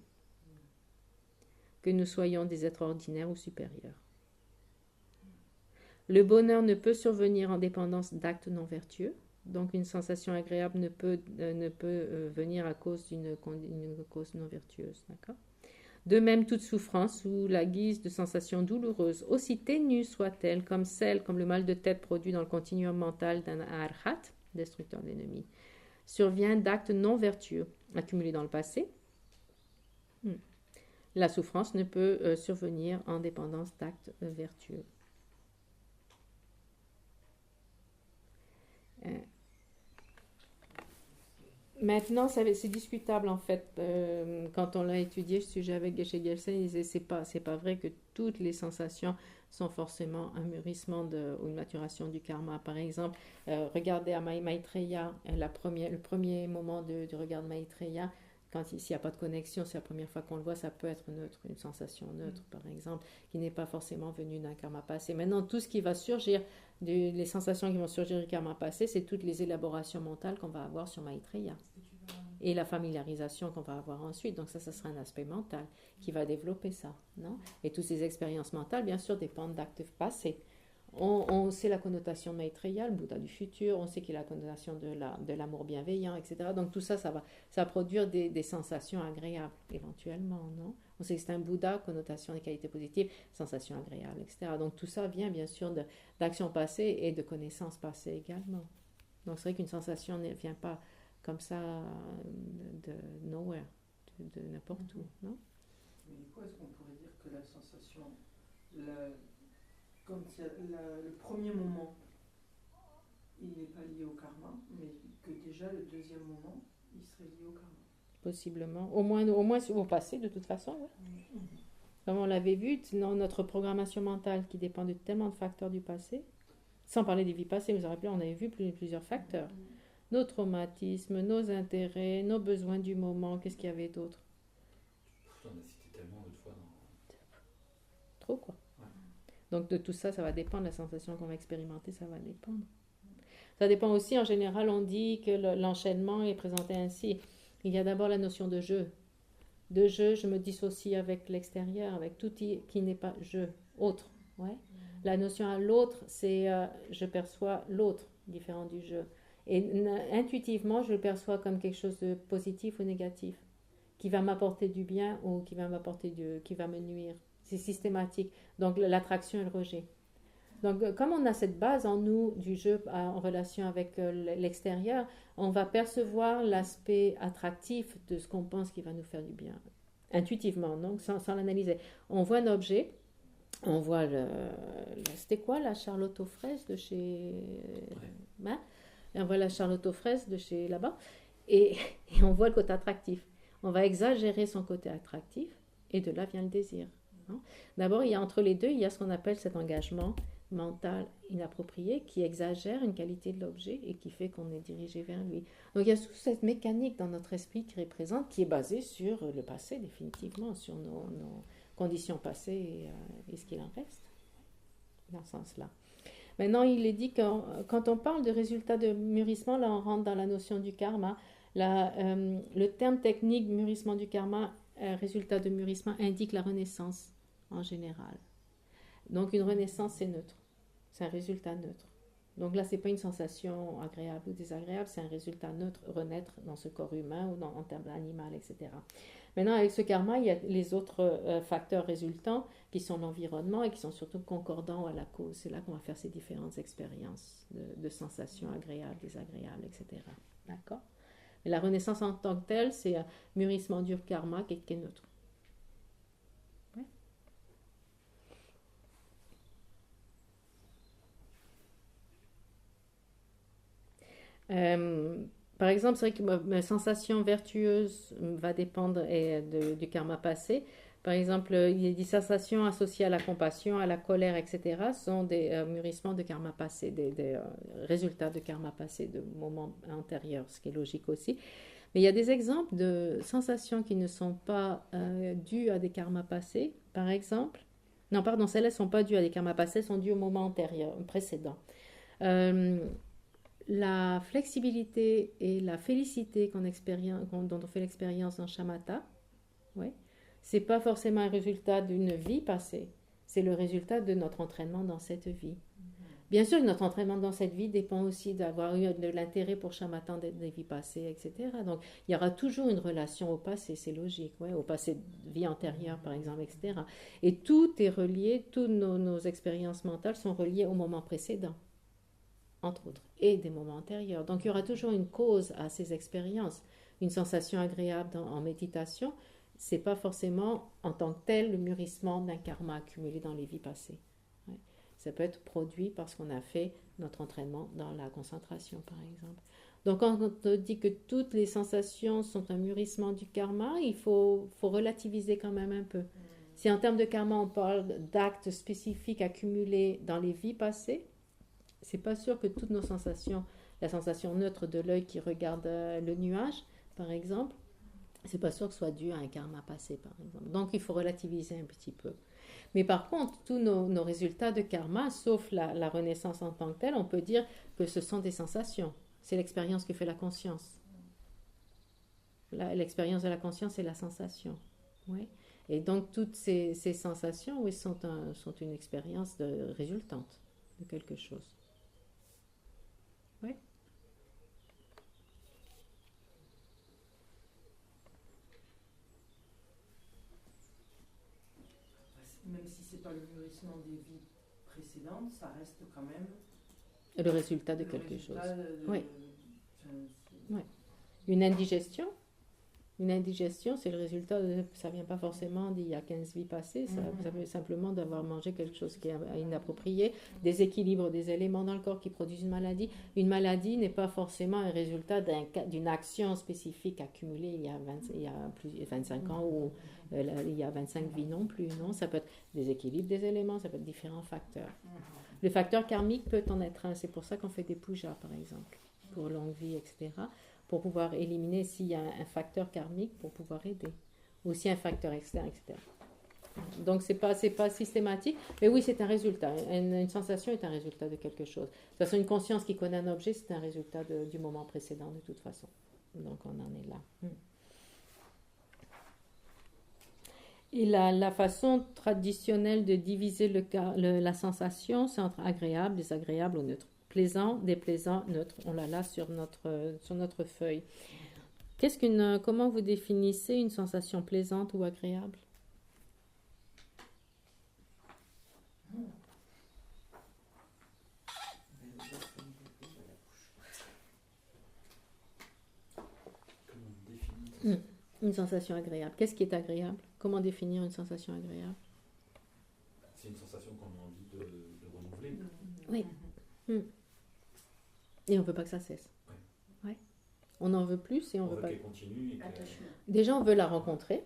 que nous soyons des êtres ordinaires ou supérieurs. Le bonheur ne peut survenir en dépendance d'actes non vertueux, donc une sensation agréable ne peut venir à cause d'une cause non vertueuse. D'accord ? De même, toute souffrance sous la guise de sensations douloureuses, aussi ténues soient-elles, comme le mal de tête produit dans le continuum mental d'un arhat, destructeur de l'ennemi, survient d'actes non vertueux accumulés dans le passé. La souffrance ne peut survenir en dépendance d'actes vertueux. Maintenant, c'est discutable en fait. Quand on l'a étudié, ce sujet avec Geshe Gelsen, il disait c'est pas vrai que toutes les sensations sont forcément un mûrissement ou une maturation du karma. Par exemple, regardez à Maitreya, le premier moment du regard de Maitreya, s'il n'y a pas de connexion, c'est la première fois qu'on le voit, ça peut être neutre, une sensation neutre par exemple, qui n'est pas forcément venue d'un karma passé. Maintenant, tout ce qui va surgir, les sensations qui vont surgir du karma passé, c'est toutes les élaborations mentales qu'on va avoir sur Maitreya. Et la familiarisation qu'on va avoir ensuite. Donc ça sera un aspect mental qui va développer ça. Non ? Et toutes ces expériences mentales, bien sûr, dépendent d'actes passés. On sait la connotation de Maitreya, le Bouddha du futur, on sait qu'il y a la connotation de l'amour bienveillant, etc. Donc tout ça, ça va produire des sensations agréables, éventuellement, non ? On sait que c'est un Bouddha, connotation des qualités positives, sensations agréables, etc. Donc tout ça vient, bien sûr, d'actions passées et de connaissances passées également. Donc c'est vrai qu'une sensation ne vient pas comme ça de nowhere, de n'importe où, non ?
Mais du coup, est-ce qu'on pourrait dire que la sensation, quand il y a le premier moment, il n'est pas lié au karma, mais que déjà le deuxième moment, il serait lié au karma.
Possiblement. Au moins au passé, de toute façon. Ouais. Comme on l'avait vu, dans notre programmation mentale qui dépend de tellement de facteurs du passé, sans parler des vies passées, vous vous rappelez, on avait vu plusieurs facteurs. Nos traumatismes, nos intérêts, nos besoins du moment, qu'est-ce qu'il y avait d'autre ?
On a cité tellement d'autres fois.
Trop, quoi. Ouais. Donc de tout ça, ça va dépendre, la sensation qu'on va expérimenter, ça va dépendre. Ça dépend aussi, en général, on dit que l'enchaînement est présenté ainsi. Il y a d'abord la notion de jeu. De jeu, je me dissocie avec l'extérieur, avec tout qui n'est pas je, autre. Ouais. La notion à l'autre, c'est je perçois l'autre, différent du je. Et intuitivement, je le perçois comme quelque chose de positif ou négatif, qui va m'apporter du bien ou qui va me nuire. C'est systématique. Donc l'attraction et le rejet. Donc comme on a cette base en nous du jeu en relation avec l'extérieur, on va percevoir l'aspect attractif de ce qu'on pense qui va nous faire du bien. Intuitivement, donc sans l'analyser. On voit un objet, on voit c'était quoi la charlotte aux fraises de chez... Ouais. Et on voit la charlotte aux fraises de chez là-bas, et on voit le côté attractif. On va exagérer son côté attractif, et de là vient le désir. Hein. D'abord, entre les deux, il y a ce qu'on appelle cet engagement mental inapproprié qui exagère une qualité de l'objet et qui fait qu'on est dirigé vers lui. Donc il y a toute cette mécanique dans notre esprit qui représente, qui est basée sur le passé définitivement, sur nos conditions passées et ce qu'il en reste, dans ce sens-là. Maintenant, il est dit que quand on parle de résultat de mûrissement, là on rentre dans la notion du karma. Le terme technique mûrissement du karma, résultat de mûrissement, indique la renaissance en général. Donc une renaissance, c'est neutre. C'est un résultat neutre. Donc là, ce n'est pas une sensation agréable ou désagréable, c'est un résultat neutre, renaître dans ce corps humain ou en termes animal, etc. Maintenant, avec ce karma, il y a les autres facteurs résultants qui sont l'environnement et qui sont surtout concordants à la cause. C'est là qu'on va faire ces différentes expériences de sensations agréables, désagréables, etc. D'accord ? Mais la renaissance en tant que telle, c'est un mûrissement du karma qui est neutre. Par exemple, c'est vrai que ma sensation vertueuse va dépendre du karma passé. Par exemple, il y a des sensations associées à la compassion, à la colère, etc. sont des mûrissements de karma passé, des résultats de karma passé, de moments antérieurs, ce qui est logique aussi. Mais il y a des exemples de sensations qui ne sont pas dues à des karmas passés, par exemple. Non, pardon, celles-là ne sont pas dues à des karmas passés, sont dues au moment antérieur, précédent. La flexibilité et la félicité dont on fait l'expérience dans Shamatha, ouais, c'est pas forcément un résultat d'une vie passée, c'est le résultat de notre entraînement dans cette vie. Bien sûr, notre entraînement dans cette vie dépend aussi d'avoir eu de l'intérêt pour Shamatha des vies passées, etc. Donc, il y aura toujours une relation au passé, c'est logique, ouais, au passé de vie antérieure, par exemple, etc. Et tout est relié, toutes nos expériences mentales sont reliées au moment précédent, entre autres, et des moments antérieurs. Donc, il y aura toujours une cause à ces expériences. Une sensation agréable en méditation, c'est pas forcément en tant que tel le mûrissement d'un karma accumulé dans les vies passées. Ouais. Ça peut être produit parce qu'on a fait notre entraînement dans la concentration, par exemple. Donc, quand on dit que toutes les sensations sont un mûrissement du karma, il faut relativiser quand même un peu. Si en termes de karma, on parle d'actes spécifiques accumulés dans les vies passées, c'est pas sûr que toutes nos sensations, la sensation neutre de l'œil qui regarde le nuage, par exemple, c'est pas sûr que ce soit dû à un karma passé, par exemple. Donc, il faut relativiser un petit peu. Mais par contre, tous nos résultats de karma, sauf la renaissance en tant que telle, on peut dire que ce sont des sensations. C'est l'expérience que fait la conscience. L'expérience de la conscience, c'est la sensation. Oui. Et donc, toutes ces sensations, oui, sont une expérience résultante de quelque chose. Oui.
Même si ce n'est pas le mûrissement des vies précédentes, ça reste quand même
le résultat de quelque chose. Oui.
Oui.
Une indigestion, c'est le résultat, ça ne vient pas forcément d'il y a 15 vies passées, ça veut simplement d'avoir mangé quelque chose qui est inapproprié, déséquilibre des éléments dans le corps qui produisent une maladie. Une maladie n'est pas forcément un résultat d'une action spécifique accumulée il y a 25 ans ou il y a 25 vies non plus. Non, ça peut être déséquilibre des éléments, ça peut être différents facteurs. Le facteur karmique peut en être un, c'est pour ça qu'on fait des pujas par exemple, pour longue vie, etc., pour pouvoir éliminer s'il y a un facteur karmique pour pouvoir aider. Ou aussi un facteur externe, etc. Donc, c'est pas systématique, mais oui, c'est un résultat. Une sensation est un résultat de quelque chose. De toute façon, une conscience qui connaît un objet, c'est un résultat du moment précédent, de toute façon. Donc, on en est là. Et la façon traditionnelle de diviser la sensation, c'est entre agréable, désagréable ou neutre. Plaisant, déplaisant, neutre. On l'a là sur notre feuille. Comment vous définissez une sensation plaisante ou agréable? Une sensation agréable. Qu'est-ce qui est agréable? Comment définir une sensation agréable?
C'est une sensation qu'on a envie de renouveler.
Oui. Et on ne veut pas que ça cesse. Ouais. On en veut plus et on veut pas
qu'elle continue.
Déjà, on veut la rencontrer,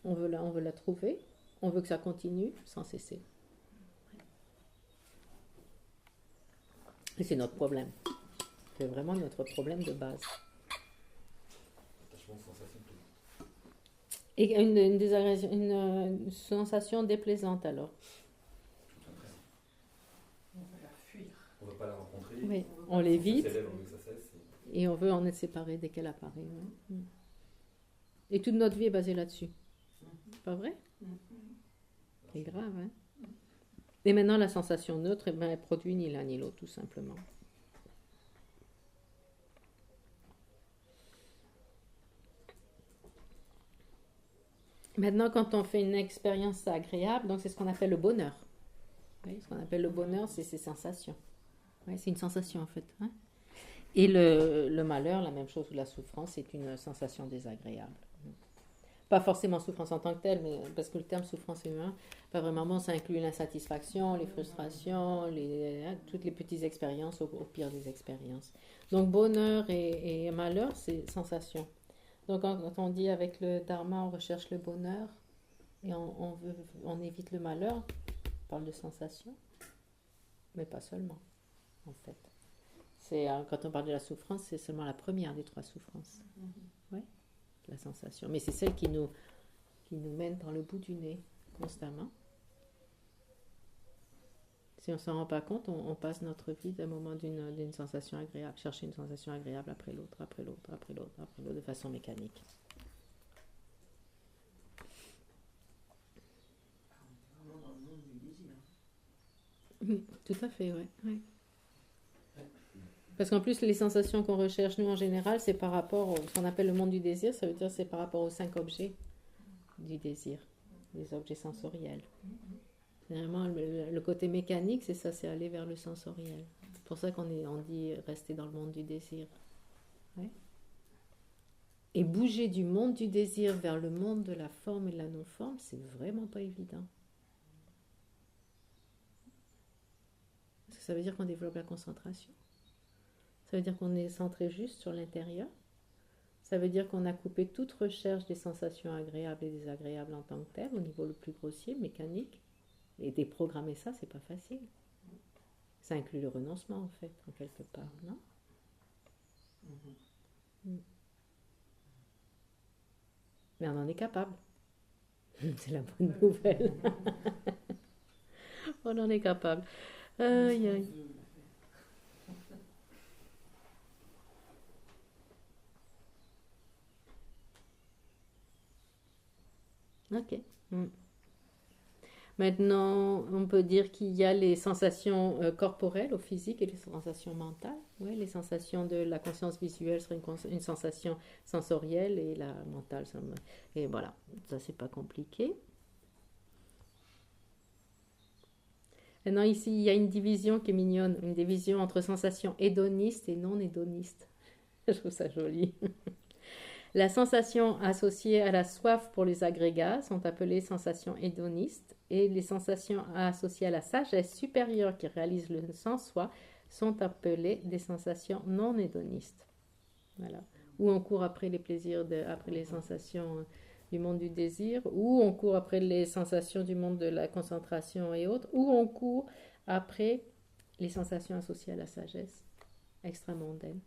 on veut la trouver, on veut que ça continue sans cesser. Et c'est notre problème. C'est vraiment notre problème de base. Et une sensation déplaisante alors.
On va la fuir.
On ne veut pas la rencontrer.
Oui, on l'évite.
On veut que ça cesse.
Et on veut en être séparé dès qu'elle apparaît. Ouais. Et toute notre vie est basée là-dessus. Pas vrai? C'est grave, hein? Et maintenant, la sensation neutre, elle produit ni l'un ni l'autre, tout simplement. Maintenant, quand on fait une expérience agréable, donc c'est ce qu'on appelle le bonheur. Oui, ce qu'on appelle le bonheur, c'est ces sensations. Oui, c'est une sensation en fait. Hein? Et le malheur, la même chose, ou la souffrance, c'est une sensation désagréable. Pas forcément souffrance en tant que telle, mais parce que le terme souffrance est humain, pas vraiment bon, ça inclut l'insatisfaction, les frustrations, toutes les petites expériences, au pire des expériences. Donc bonheur et malheur, c'est sensation. Donc quand on dit avec le dharma, on recherche le bonheur et on évite le malheur, on parle de sensation, mais pas seulement, en fait. Quand on parle de la souffrance, c'est seulement la première des 3 souffrances. Ouais, la sensation. Mais c'est celle qui nous mène dans le bout du nez, constamment. Si on ne s'en rend pas compte, on passe notre vie d'un moment d'une sensation agréable, chercher une sensation agréable après l'autre, après l'autre, après l'autre, après l'autre, de façon mécanique.
On est vraiment dans le monde du désir.
Tout à fait, oui. Ouais. Parce qu'en plus, les sensations qu'on recherche, nous, en général, c'est par rapport à ce qu'on appelle le monde du désir. Ça veut dire c'est par rapport aux 5 objets du désir, les objets sensoriels. Vraiment, le côté mécanique, c'est ça, c'est aller vers le sensoriel. C'est pour ça on dit rester dans le monde du désir. Ouais. Et bouger du monde du désir vers le monde de la forme et de la non-forme, c'est vraiment pas évident. Parce que ça veut dire qu'on développe la concentration. Ça veut dire qu'on est centré juste sur l'intérieur. Ça veut dire qu'on a coupé toute recherche des sensations agréables et désagréables en tant que telles, au niveau le plus grossier, mécanique. Et déprogrammer ça, c'est pas facile. Ça inclut le renoncement, en fait, en quelque part, non? Mais on en est capable. C'est la bonne nouvelle. On en est capable. Aïe, aïe. Ok. Maintenant, on peut dire qu'il y a les sensations corporelles au physique et les sensations mentales. Ouais, les sensations de la conscience visuelle serait une sensation sensorielle et la mentale. Et voilà, ça c'est pas compliqué. Maintenant ici, il y a une division qui est mignonne, une division entre sensations hédonistes et non hédonistes. Je trouve ça joli. La sensation associée à la soif pour les agrégats sont appelées sensations hédonistes et les sensations associées à la sagesse supérieure qui réalise le sans-soi sont appelées des sensations non hédonistes. Voilà. Ou on court après les plaisirs, après les sensations du monde du désir, ou on court après les sensations du monde de la concentration et autres, ou on court après les sensations associées à la sagesse extramondaine.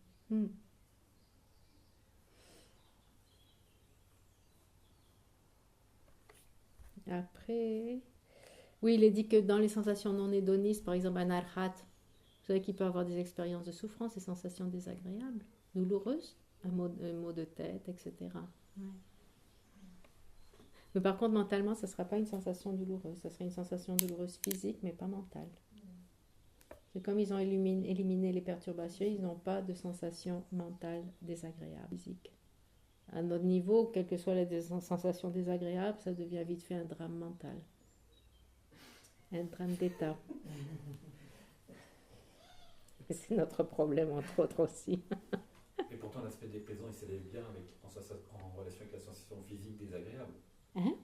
Après, oui, il est dit que dans les sensations non hédonistes, par exemple un arhat, vous savez qu'il peut avoir des expériences de souffrance, des sensations désagréables, douloureuses, un mot de tête, etc. Ouais. Mais par contre, mentalement, ça ne sera pas une sensation douloureuse, ça sera une sensation douloureuse physique, mais pas mentale. Et comme ils ont éliminé les perturbations, ils n'ont pas de sensation mentale désagréable, physique. À notre niveau, quelles que soient les sensations désagréables, ça devient vite fait un drame mental. Un drame d'état. C'est notre problème, entre autres aussi.
Et pourtant, l'aspect déplaisant, il s'élève bien en relation avec la sensation physique désagréable. Pourtant,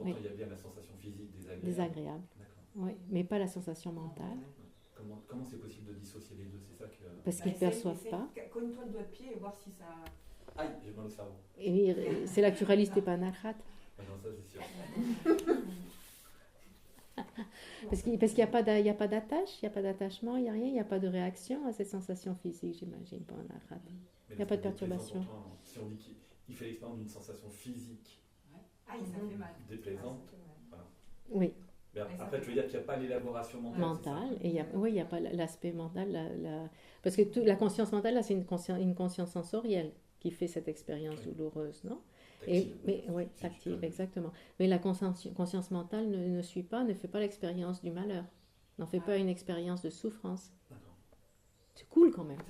oui. Il y a bien la sensation physique désagréable. D'accord.
Oui, mais pas la sensation mentale.
Comment c'est possible de dissocier les deux? C'est ça que...
Parce qu'ils ne perçoivent pas.
Cogne-toi le doigt de pied et voir si ça...
Aïe, j'ai mal au cerveau.
Et c'est là que tu réalises que tu n'es pas un arhat.
Non, ça c'est sûr.
Parce qu'il n'y a pas d'attache, il n'y a pas d'attachement, il n'y a rien, il n'y a pas de réaction à cette sensation physique, j'imagine, pas un arhat. Il n'y a pas de perturbation.
Si on dit qu'il fait l'expérience d'une sensation physique
ça fait mal.
Déplaisante, voilà.
Oui.
Mais après, tu veux dire qu'il n'y a pas l'élaboration mentale.
Et il n'y a pas l'aspect mental. Parce que la conscience mentale, là, c'est une conscience sensorielle qui fait cette expérience douloureuse, non? Tactile, exactement. Mais la conscience mentale ne suit pas, ne fait pas l'expérience du malheur, n'en fait pas une expérience de souffrance.
D'accord.
C'est cool quand même.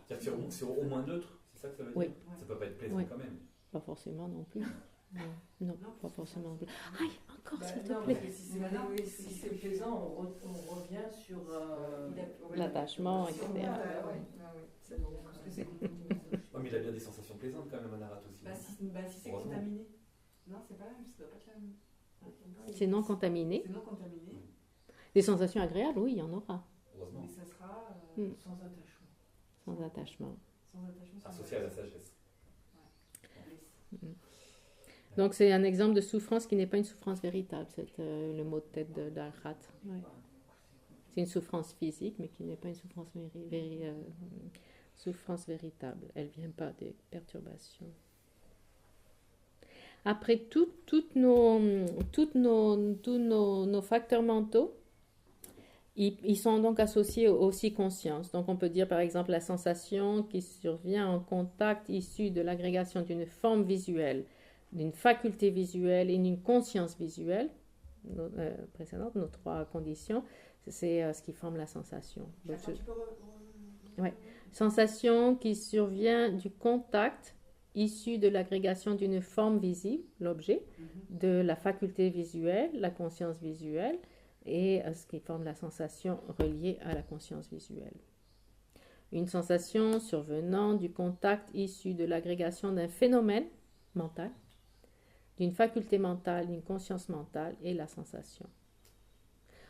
C'est au moins neutre, c'est ça que ça veut dire?
Oui.
Ça peut pas être plaisant quand même.
Pas forcément non plus. Non, pas forcément non plus. Aïe, encore s'il te
Non,
plaît.
parce que si c'est plaisant, on revient sur
l'attachement, etc.
Mais il a bien des sensations plaisantes quand même, un arhat aussi.
Si c'est contaminé. Non, c'est pas la même, ça doit pas être la même.
C'est non contaminé.
C'est non contaminé.
Des sensations agréables, oui, il y en aura.
Heureusement.
Mais ça sera sans attachement.
Sans attachement.
Sans attachement. Sans
Associé à la sagesse.
Ouais.
Donc c'est un exemple de souffrance qui n'est pas une souffrance véritable, c'est le mot de tête d'Arhat. Ouais. C'est une souffrance physique, mais qui n'est pas une souffrance, souffrance véritable. Elle ne vient pas des perturbations. Après, tous nos facteurs mentaux, ils sont donc associés aussi conscience. Donc on peut dire par exemple la sensation qui survient en contact issu de l'agrégation d'une forme visuelle, d'une faculté visuelle et d'une conscience visuelle, précédente, nos trois conditions, c'est ce qui forme la sensation. Donc, ouais. Sensation qui survient du contact issu de l'agrégation d'une forme visible, l'objet, de la faculté visuelle, la conscience visuelle, et ce qui forme la sensation reliée à la conscience visuelle. Une sensation survenant du contact issu de l'agrégation d'un phénomène mental, d'une faculté mentale, d'une conscience mentale et la sensation.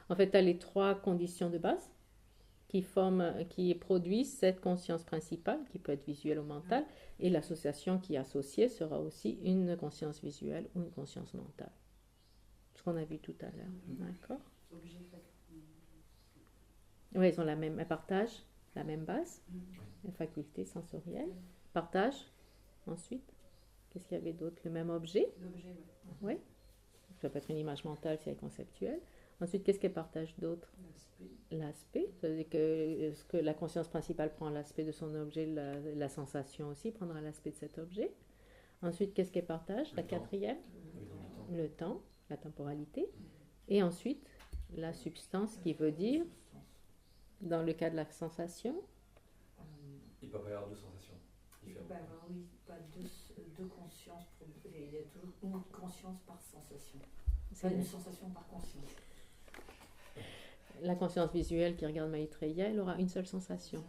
En fait, tu as les trois conditions de base qui produisent cette conscience principale, qui peut être visuelle ou mentale, et l'association qui est associée sera aussi une conscience visuelle ou une conscience mentale. Ce qu'on a vu tout à l'heure. D'accord ? Oui, ils ont la même, elles partagent la même base, la faculté sensorielle. Partage, ensuite. Qu'est-ce qu'il y avait d'autre? Le même objet.
L'objet,
oui. Ça peut être une image mentale si elle est conceptuelle. Ensuite, qu'est-ce qu'elle partage d'autre? L'aspect. C'est-à-dire que la conscience principale prend l'aspect de son objet, la sensation aussi prendra l'aspect de cet objet. Ensuite, qu'est-ce qu'elle partage? La quatrième? Le temps, la temporalité. Et ensuite, la substance qui veut dire, dans le cas de la sensation,
il peut pas y avoir deux sensations différentes.
Oui, pas deux consciences. Il y a toujours une conscience par sensation. Pas une sensation par conscience.
La conscience visuelle qui regarde Maitreya, elle aura une seule sensation.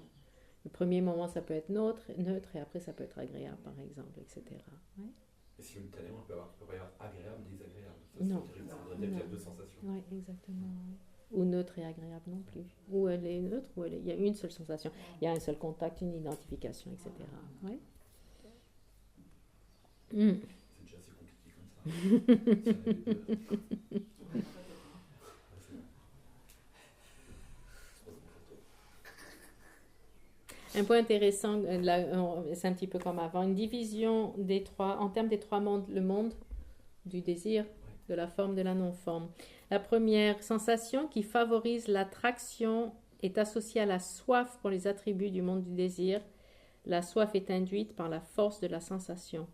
Le premier moment, ça peut être neutre, et après, ça peut être agréable, par exemple, etc. Ouais.
Et simultanément, il peut pas y avoir agréable, désagréable. Ça,
non.
Ça voudrait dire qu'il y a deux sensations.
Oui, exactement. Ouais. Ou neutre et agréable non plus. Ou elle est neutre, ou il y a une seule sensation. Il y a un seul contact, une identification, etc. Ouais.
C'est déjà assez compliqué comme ça.
Un point intéressant, c'est un petit peu comme avant, une division des trois, en termes des trois mondes, le monde du désir, de la forme, de la non-forme. La première sensation qui favorise l'attraction est associée à la soif pour les attributs du monde du désir. La soif est induite par la force de la sensation.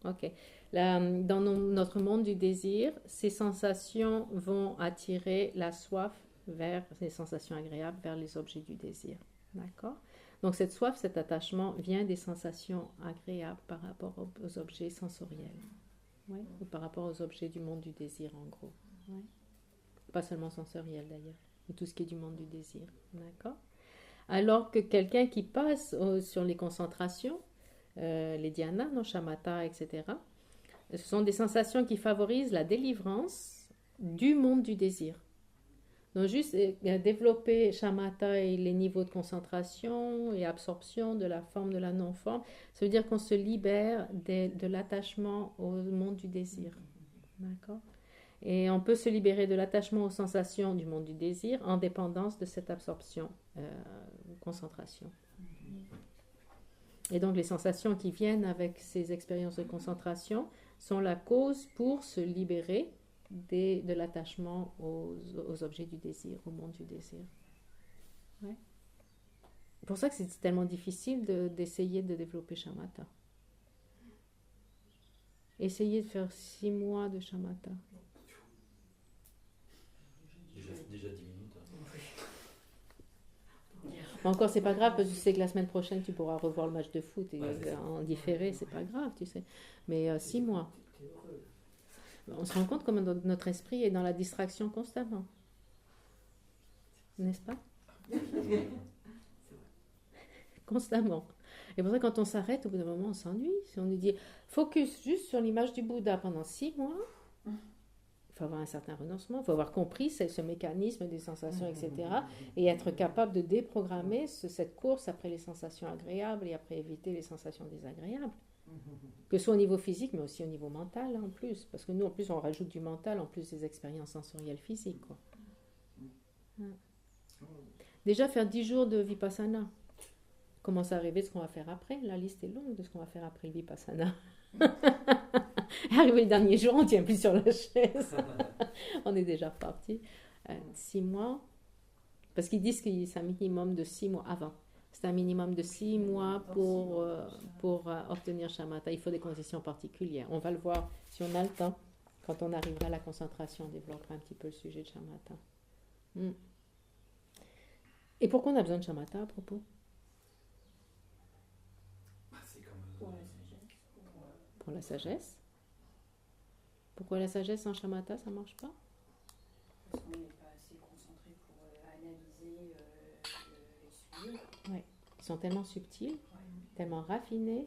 Ok. Dans notre monde du désir, ces sensations vont attirer la soif vers les sensations agréables, vers les objets du désir. D'accord ? Donc cette soif, cet attachement vient des sensations agréables par rapport aux objets sensoriels. Ouais, ou par rapport aux objets du monde du désir, en gros. Ouais. Pas seulement sensoriel, d'ailleurs, mais tout ce qui est du monde du désir. D'accord ? Alors que quelqu'un qui passe sur les concentrations, les dhyāna, no shamatha, etc., ce sont des sensations qui favorisent la délivrance du monde du désir. Donc juste développer shamatha et les niveaux de concentration et absorption de la forme, de la non-forme, ça veut dire qu'on se libère de l'attachement au monde du désir. D'accord ? Et on peut se libérer de l'attachement aux sensations du monde du désir en dépendance de cette absorption, concentration. Et donc les sensations qui viennent avec ces expériences de concentration sont la cause pour se libérer de l'attachement aux objets du désir, au monde du désir. Ouais. C'est pour ça que c'est tellement difficile d'essayer de développer shamatha. Essayez de faire 6 mois de shamatha.
Déjà 10 minutes.
Encore, c'est pas grave, parce que tu sais que la semaine prochaine, tu pourras revoir le match de foot et en différé, c'est pas grave, tu sais. Mais 6 mois. On se rend compte comment notre esprit est dans la distraction constamment. N'est-ce pas? Constamment. Et pour ça, quand on s'arrête, au bout d'un moment, on s'ennuie. Si on nous dit focus juste sur l'image du Bouddha pendant 6 mois, il faut avoir un certain renoncement, il faut avoir compris ce mécanisme des sensations, etc. Et être capable de déprogrammer cette course après les sensations agréables et après éviter les sensations désagréables. Que ce soit au niveau physique, mais aussi au niveau mental en plus. Parce que nous, en plus, on rajoute du mental en plus des expériences sensorielles physiques, quoi. Déjà, faire 10 jours de Vipassana. Commencer à rêver de ce qu'on va faire après. La liste est longue de ce qu'on va faire après le Vipassana. Arrivé le dernier jour, on ne tient plus sur la chaise. On est déjà parti. 6 mois. Parce qu'ils disent que c'est un minimum de 6 mois avant. C'est un minimum de 6 mois pour obtenir shamatha. Il faut des conditions particulières. On va le voir si on a le temps. Quand on arrivera à la concentration, on développera un petit peu le sujet de shamatha. Et pourquoi on a besoin de shamatha à propos?
C'est comme
pour la sagesse. Pourquoi la sagesse sans shamatha, ça ne marche pas?
Parce qu'on n'est pas assez concentré pour analyser les sujets.
Oui, ils sont tellement subtils, tellement raffinés,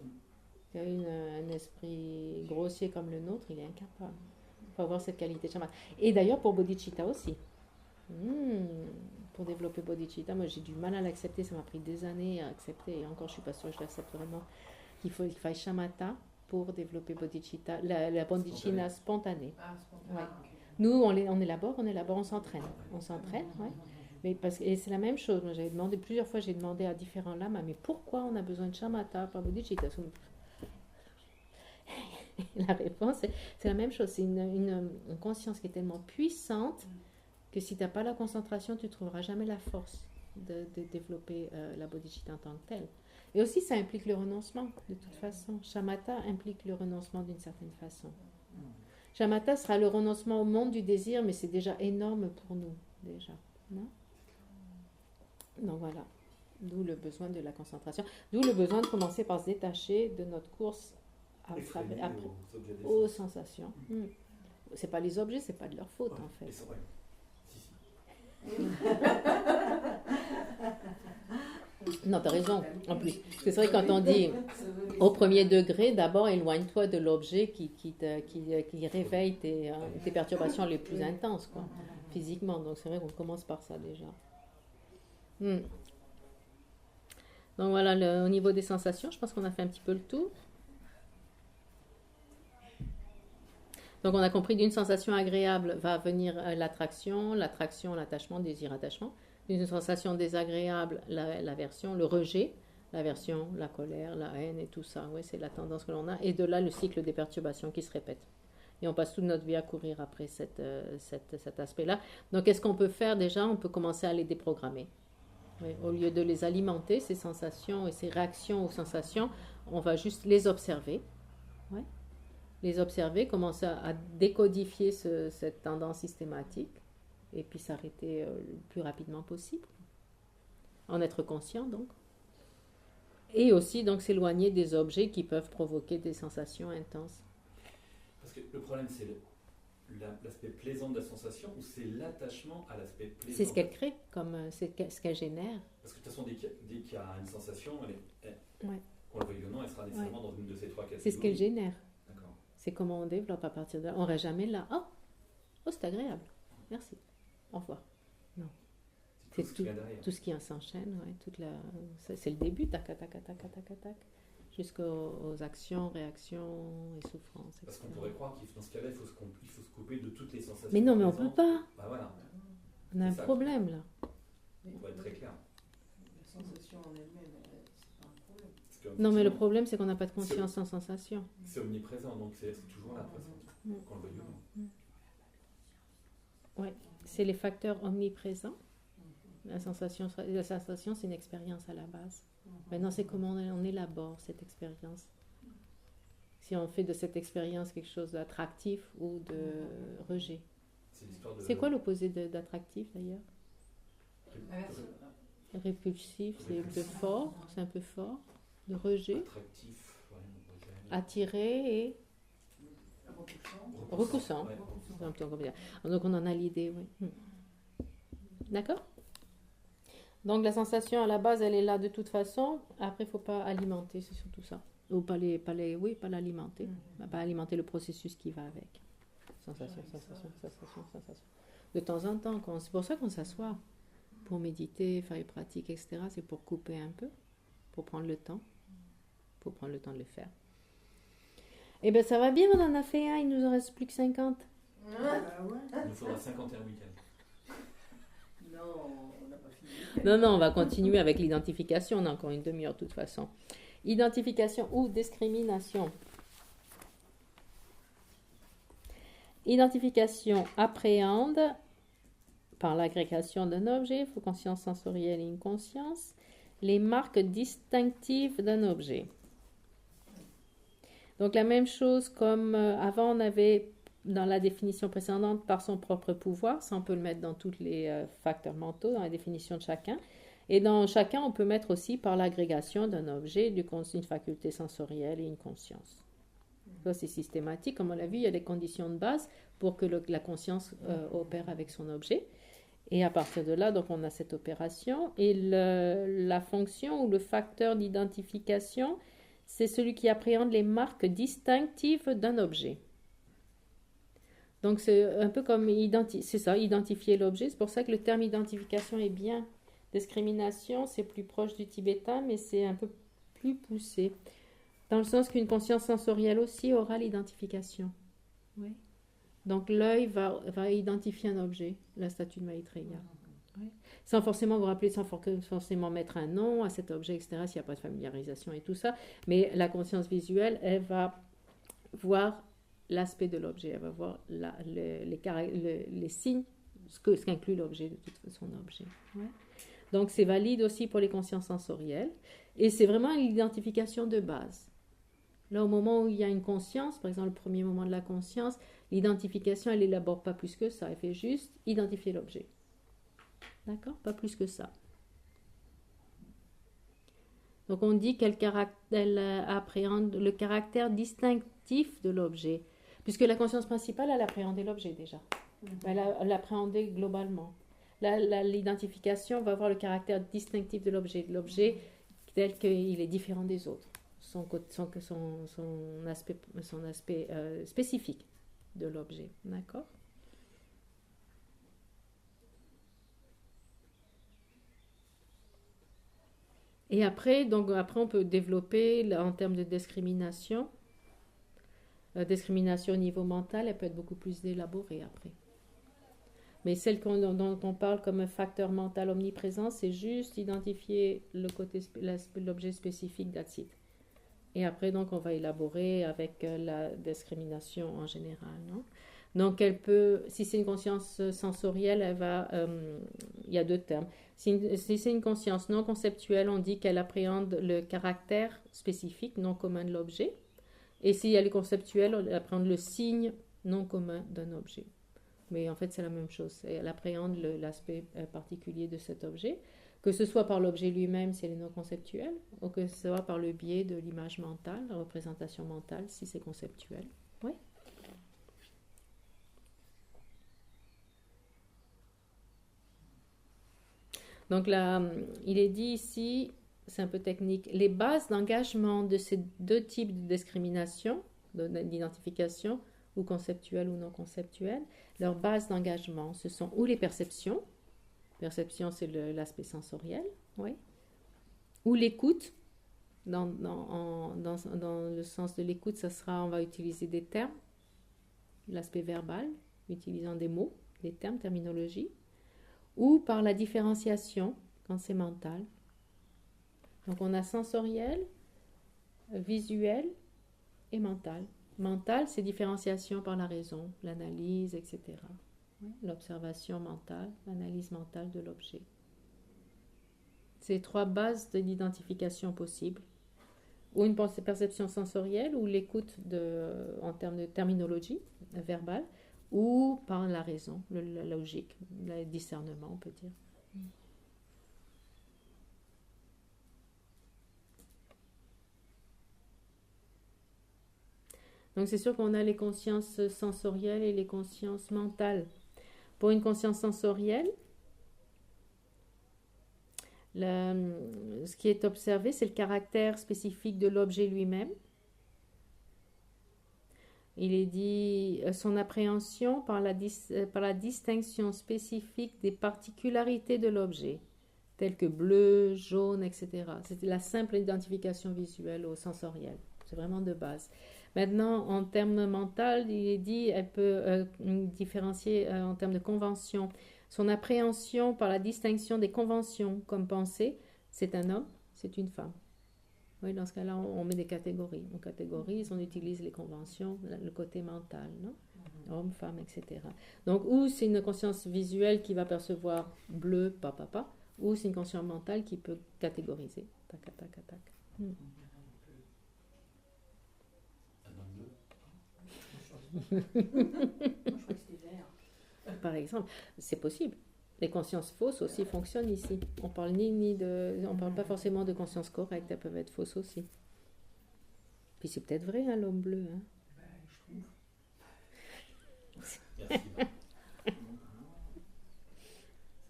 qu'un esprit grossier comme le nôtre, il est incapable. Il faut avoir cette qualité de shamatha. Et d'ailleurs pour bodhicitta aussi. Pour développer bodhicitta, moi j'ai du mal à l'accepter, ça m'a pris des années à accepter, et encore je ne suis pas sûre que je l'accepte vraiment, qu'il faille shamatha pour développer bodhicitta, la bodhicitta spontanée.
Ah, spontané.
Ouais. Nous, on élabore, on s'entraîne. Ouais. Mais et c'est la même chose. Moi, j'avais demandé plusieurs fois, j'ai demandé à différents lamas, mais pourquoi on a besoin de shamatha pour bodhicitta? La réponse, c'est la même chose. C'est une conscience qui est tellement puissante que si tu n'as pas la concentration, tu ne trouveras jamais la force de développer la bodhicitta en tant que telle. Et aussi, ça implique le renoncement, de toute façon. Shamatha implique le renoncement d'une certaine façon. Shamatha sera le renoncement au monde du désir, mais c'est déjà énorme pour nous, déjà. Non? Donc voilà. D'où le besoin de la concentration. D'où le besoin de commencer par se détacher de notre course aux sensations. C'est pas les objets, c'est pas de leur faute, en fait. Non, tu as raison, en plus. C'est vrai quand on dit au premier degré, d'abord éloigne-toi de l'objet qui réveille tes perturbations les plus intenses, quoi, physiquement. Donc c'est vrai qu'on commence par ça déjà. Donc voilà, au niveau des sensations, je pense qu'on a fait un petit peu le tour. Donc on a compris d'une sensation agréable va venir l'attachement, désir, attachement. D'une sensation désagréable, l'aversion, le rejet, l'aversion, la colère, la haine et tout ça. Oui, c'est la tendance que l'on a. Et de là, le cycle des perturbations qui se répète. Et on passe toute notre vie à courir après cet aspect-là. Donc qu'est-ce qu'on peut faire déjà? On peut commencer à les déprogrammer. Oui, au lieu de les alimenter, ces sensations et ces réactions aux sensations, on va juste les observer. Oui. Les observer, commencer à décodifier cette tendance systématique et puis s'arrêter le plus rapidement possible. En être conscient, donc. Et aussi, donc, s'éloigner des objets qui peuvent provoquer des sensations intenses.
Parce que le problème, c'est l'aspect plaisant de la sensation ou c'est l'attachement à l'aspect plaisant?
C'est ce qu'elle crée, c'est ce qu'elle génère.
Parce que de toute façon, dès qu'il y a une sensation,
Ouais.
qu'on le veuille ou non, elle sera nécessairement dans une de ces trois catégories.
C'est ce qu'elle génère.
D'accord.
C'est comment on développe à partir de là. On ne reste jamais là. Oh, c'est agréable. Merci. Au revoir. Non. C'est tout ce qui s'enchaîne. Ouais, c'est le début. Tac, tac, tac, tac, tac, tac, tac. Jusqu'aux actions, réactions et souffrances.
Parce qu'on pourrait croire que dans ce cas-là, il faut se couper de toutes les sensations.
Mais non, mais on ne peut pas.
Bah voilà.
On a un problème là.
Il faut être très clair.
La sensation en elle-même, c'est pas un problème.
Non, mais le problème, c'est qu'on n'a pas de conscience sans sensation.
C'est omniprésent, donc c'est toujours là, de toute façon, qu'on le veuille ou non.
Oui, c'est les facteurs omniprésents. La sensation, c'est une expérience à la base. Maintenant, c'est comment on élabore cette expérience. Si on fait de cette expérience quelque chose d'attractif ou de rejet. C'est quoi l'opposé d'attractif d'ailleurs? Répulsif, c'est un peu fort. De rejet.
Attractif,
attiré et repoussant.
Ouais.
Donc on en a l'idée, oui. D'accord? Donc la sensation à la base, elle est là de toute façon. Après, il ne faut pas alimenter, c'est surtout ça. Ou pas l'alimenter. Pas alimenter le processus qui va avec. Sensation. De temps en temps, c'est pour ça qu'on s'assoit. Pour méditer, faire les pratiques, etc. C'est pour couper un peu, pour prendre le temps. Pour prendre le temps de le faire. Eh bien, ça va bien, on en a fait un, il nous en reste plus que 50.
Il nous faudra 51 week-ends.
Non, on n'a pas fini.
Non, on va continuer avec l'identification. On a encore une demi-heure de toute façon. Identification ou discrimination. Identification appréhende par l'agrégation d'un objet, faut conscience sensorielle et inconscience, les marques distinctives d'un objet. Donc la même chose comme avant on avait dans la définition précédente par son propre pouvoir, ça on peut le mettre dans tous les facteurs mentaux, dans la définition de chacun. Et dans chacun, on peut mettre aussi par l'agrégation d'un objet, une faculté sensorielle et une conscience. Ça, c'est systématique. Comme on l'a vu, il y a des conditions de base pour que la conscience opère avec son objet. Et à partir de là, donc, on a cette opération. Et la fonction ou le facteur d'identification, c'est celui qui appréhende les marques distinctives d'un objet. Donc, c'est un peu comme identifier l'objet. C'est pour ça que le terme identification est bien. Discrimination, c'est plus proche du tibétain, mais c'est un peu plus poussé. Dans le sens qu'une conscience sensorielle aussi aura l'identification. Oui. Donc l'œil va identifier un objet, la statue de Maitreya. Oui. Sans forcément vous rappeler, sans forcément mettre un nom à cet objet, etc., s'il n'y a pas de familiarisation et tout ça. Mais la conscience visuelle, elle va voir l'aspect de l'objet, elle va voir les signes, ce qu'inclut l'objet, de toute façon, l'objet. Oui. Donc, c'est valide aussi pour les consciences sensorielles. Et c'est vraiment l'identification de base. Là, au moment où il y a une conscience, par exemple, le premier moment de la conscience, l'identification, elle n'élabore pas plus que ça. Elle fait juste identifier l'objet. D'accord ? Pas plus que ça. Donc, on dit qu'elle appréhende le caractère distinctif de l'objet. Puisque la conscience principale, elle appréhendait l'objet déjà. Elle l'appréhendait globalement. L'identification va avoir le caractère distinctif de l'objet tel qu'il est différent des autres, son aspect spécifique de l'objet. D'accord ? Et après, on peut développer en termes de discrimination. Discrimination au niveau mental, elle peut être beaucoup plus élaborée après. Mais celle dont on parle comme un facteur mental omniprésent, c'est juste identifier l'objet spécifique that's it. Et après, donc, on va élaborer avec la discrimination en général. Non? Donc, si c'est une conscience sensorielle, il y a deux termes. Si c'est une conscience non conceptuelle, on dit qu'elle appréhende le caractère spécifique non commun de l'objet. Et si elle est conceptuelle, elle appréhende le signe non commun d'un objet. Mais en fait, c'est la même chose. Elle appréhende l'aspect particulier de cet objet, que ce soit par l'objet lui-même, si elle est non conceptuelle, ou que ce soit par le biais de l'image mentale, la représentation mentale, si c'est conceptuel. Oui. Donc là, il est dit ici, c'est un peu technique, les bases d'engagement de ces deux types de discrimination, d'identification, ou conceptuelle ou non conceptuelle, leurs bases d'engagement, ce sont ou les perceptions, perception c'est l'aspect sensoriel, oui, ou l'écoute, dans le sens de l'écoute, on va utiliser des termes, l'aspect verbal, utilisant des mots, des termes, terminologie, ou par la différenciation, quand c'est mental. Donc on a sensoriel, visuel et mental. Mental, c'est différenciation par la raison, l'analyse, etc. L'observation mentale, l'analyse mentale de l'objet. C'est trois bases d'identification possibles. Ou une perception sensorielle, ou l'écoute en termes de terminologie verbale, ou par la raison, la logique, le discernement, on peut dire. Donc c'est sûr qu'on a les consciences sensorielles et les consciences mentales. Pour une conscience sensorielle, Ce qui est observé, c'est le caractère spécifique de l'objet lui-même. Il est dit son appréhension par la distinction spécifique des particularités de l'objet, telles que bleu, jaune, etc. C'est la simple identification visuelle au sensoriel. C'est vraiment de base. Maintenant, en termes mental, il est dit, elle peut différencier en termes de convention. Son appréhension par la distinction des conventions, comme pensée, c'est un homme, c'est une femme. Oui, dans ce cas-là, on met des catégories. On catégorise, on utilise les conventions, le côté mental, non? Homme, femme, etc. Donc, ou c'est une conscience visuelle qui va percevoir bleu, papa, ou c'est une conscience mentale qui peut catégoriser. Tac, tac, tac, tac.
Un homme bleu.
Moi, je crois que c'était vert.
Par exemple, c'est possible. Les consciences fausses aussi fonctionnent ici. On parle on parle pas forcément de consciences correctes, elles peuvent être fausses aussi. Puis c'est peut-être vrai, hein, l'homme bleu. Hein.
Merci.
Ça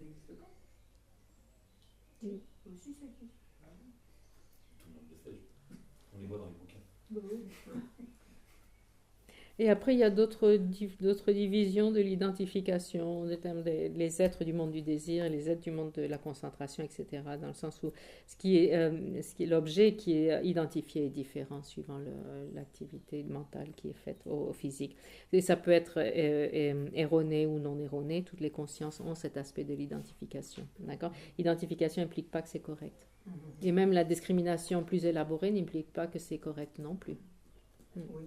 existe pas.
Aussi, ça existe.
Tout le monde le sait. On les voit dans les bouquins.
Bah oui.
Et après, il y a d'autres divisions de l'identification, les êtres du monde du désir et les êtres du monde de la concentration, etc. Dans le sens où ce qui est l'objet qui est identifié est différent suivant l'activité mentale qui est faite au physique. Et ça peut être erroné ou non erroné. Toutes les consciences ont cet aspect de l'identification. D'accord ? L'identification n'implique pas que c'est correct. Et même la discrimination plus élaborée n'implique pas que c'est correct non plus.
Oui.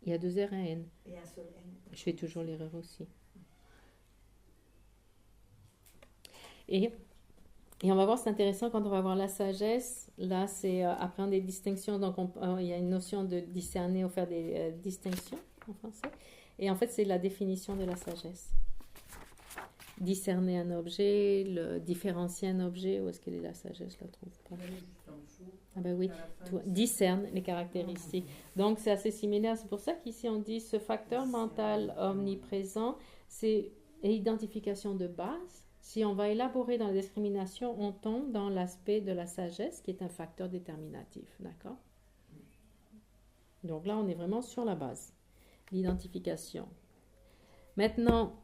Il y a 2 R et un N.
Et un seul N.
Je fais toujours l'erreur aussi. Et on va voir, c'est intéressant quand on va voir la sagesse. Là, c'est apprendre des distinctions. Donc, il y a une notion de discerner ou faire des distinctions en français. Et en fait, c'est la définition de la sagesse. Discerner un objet, le différencier un objet. Où est-ce qu'elle est la sagesse? Je la trouve pas. Ah ben oui, discerne les caractéristiques. Donc c'est assez similaire. C'est pour ça qu'ici on dit ce facteur mental omniprésent, c'est l'identification de base. Si on va élaborer dans la discrimination, on tombe dans l'aspect de la sagesse qui est un facteur déterminatif. D'accord? Donc là, on est vraiment sur la base. L'identification. Maintenant,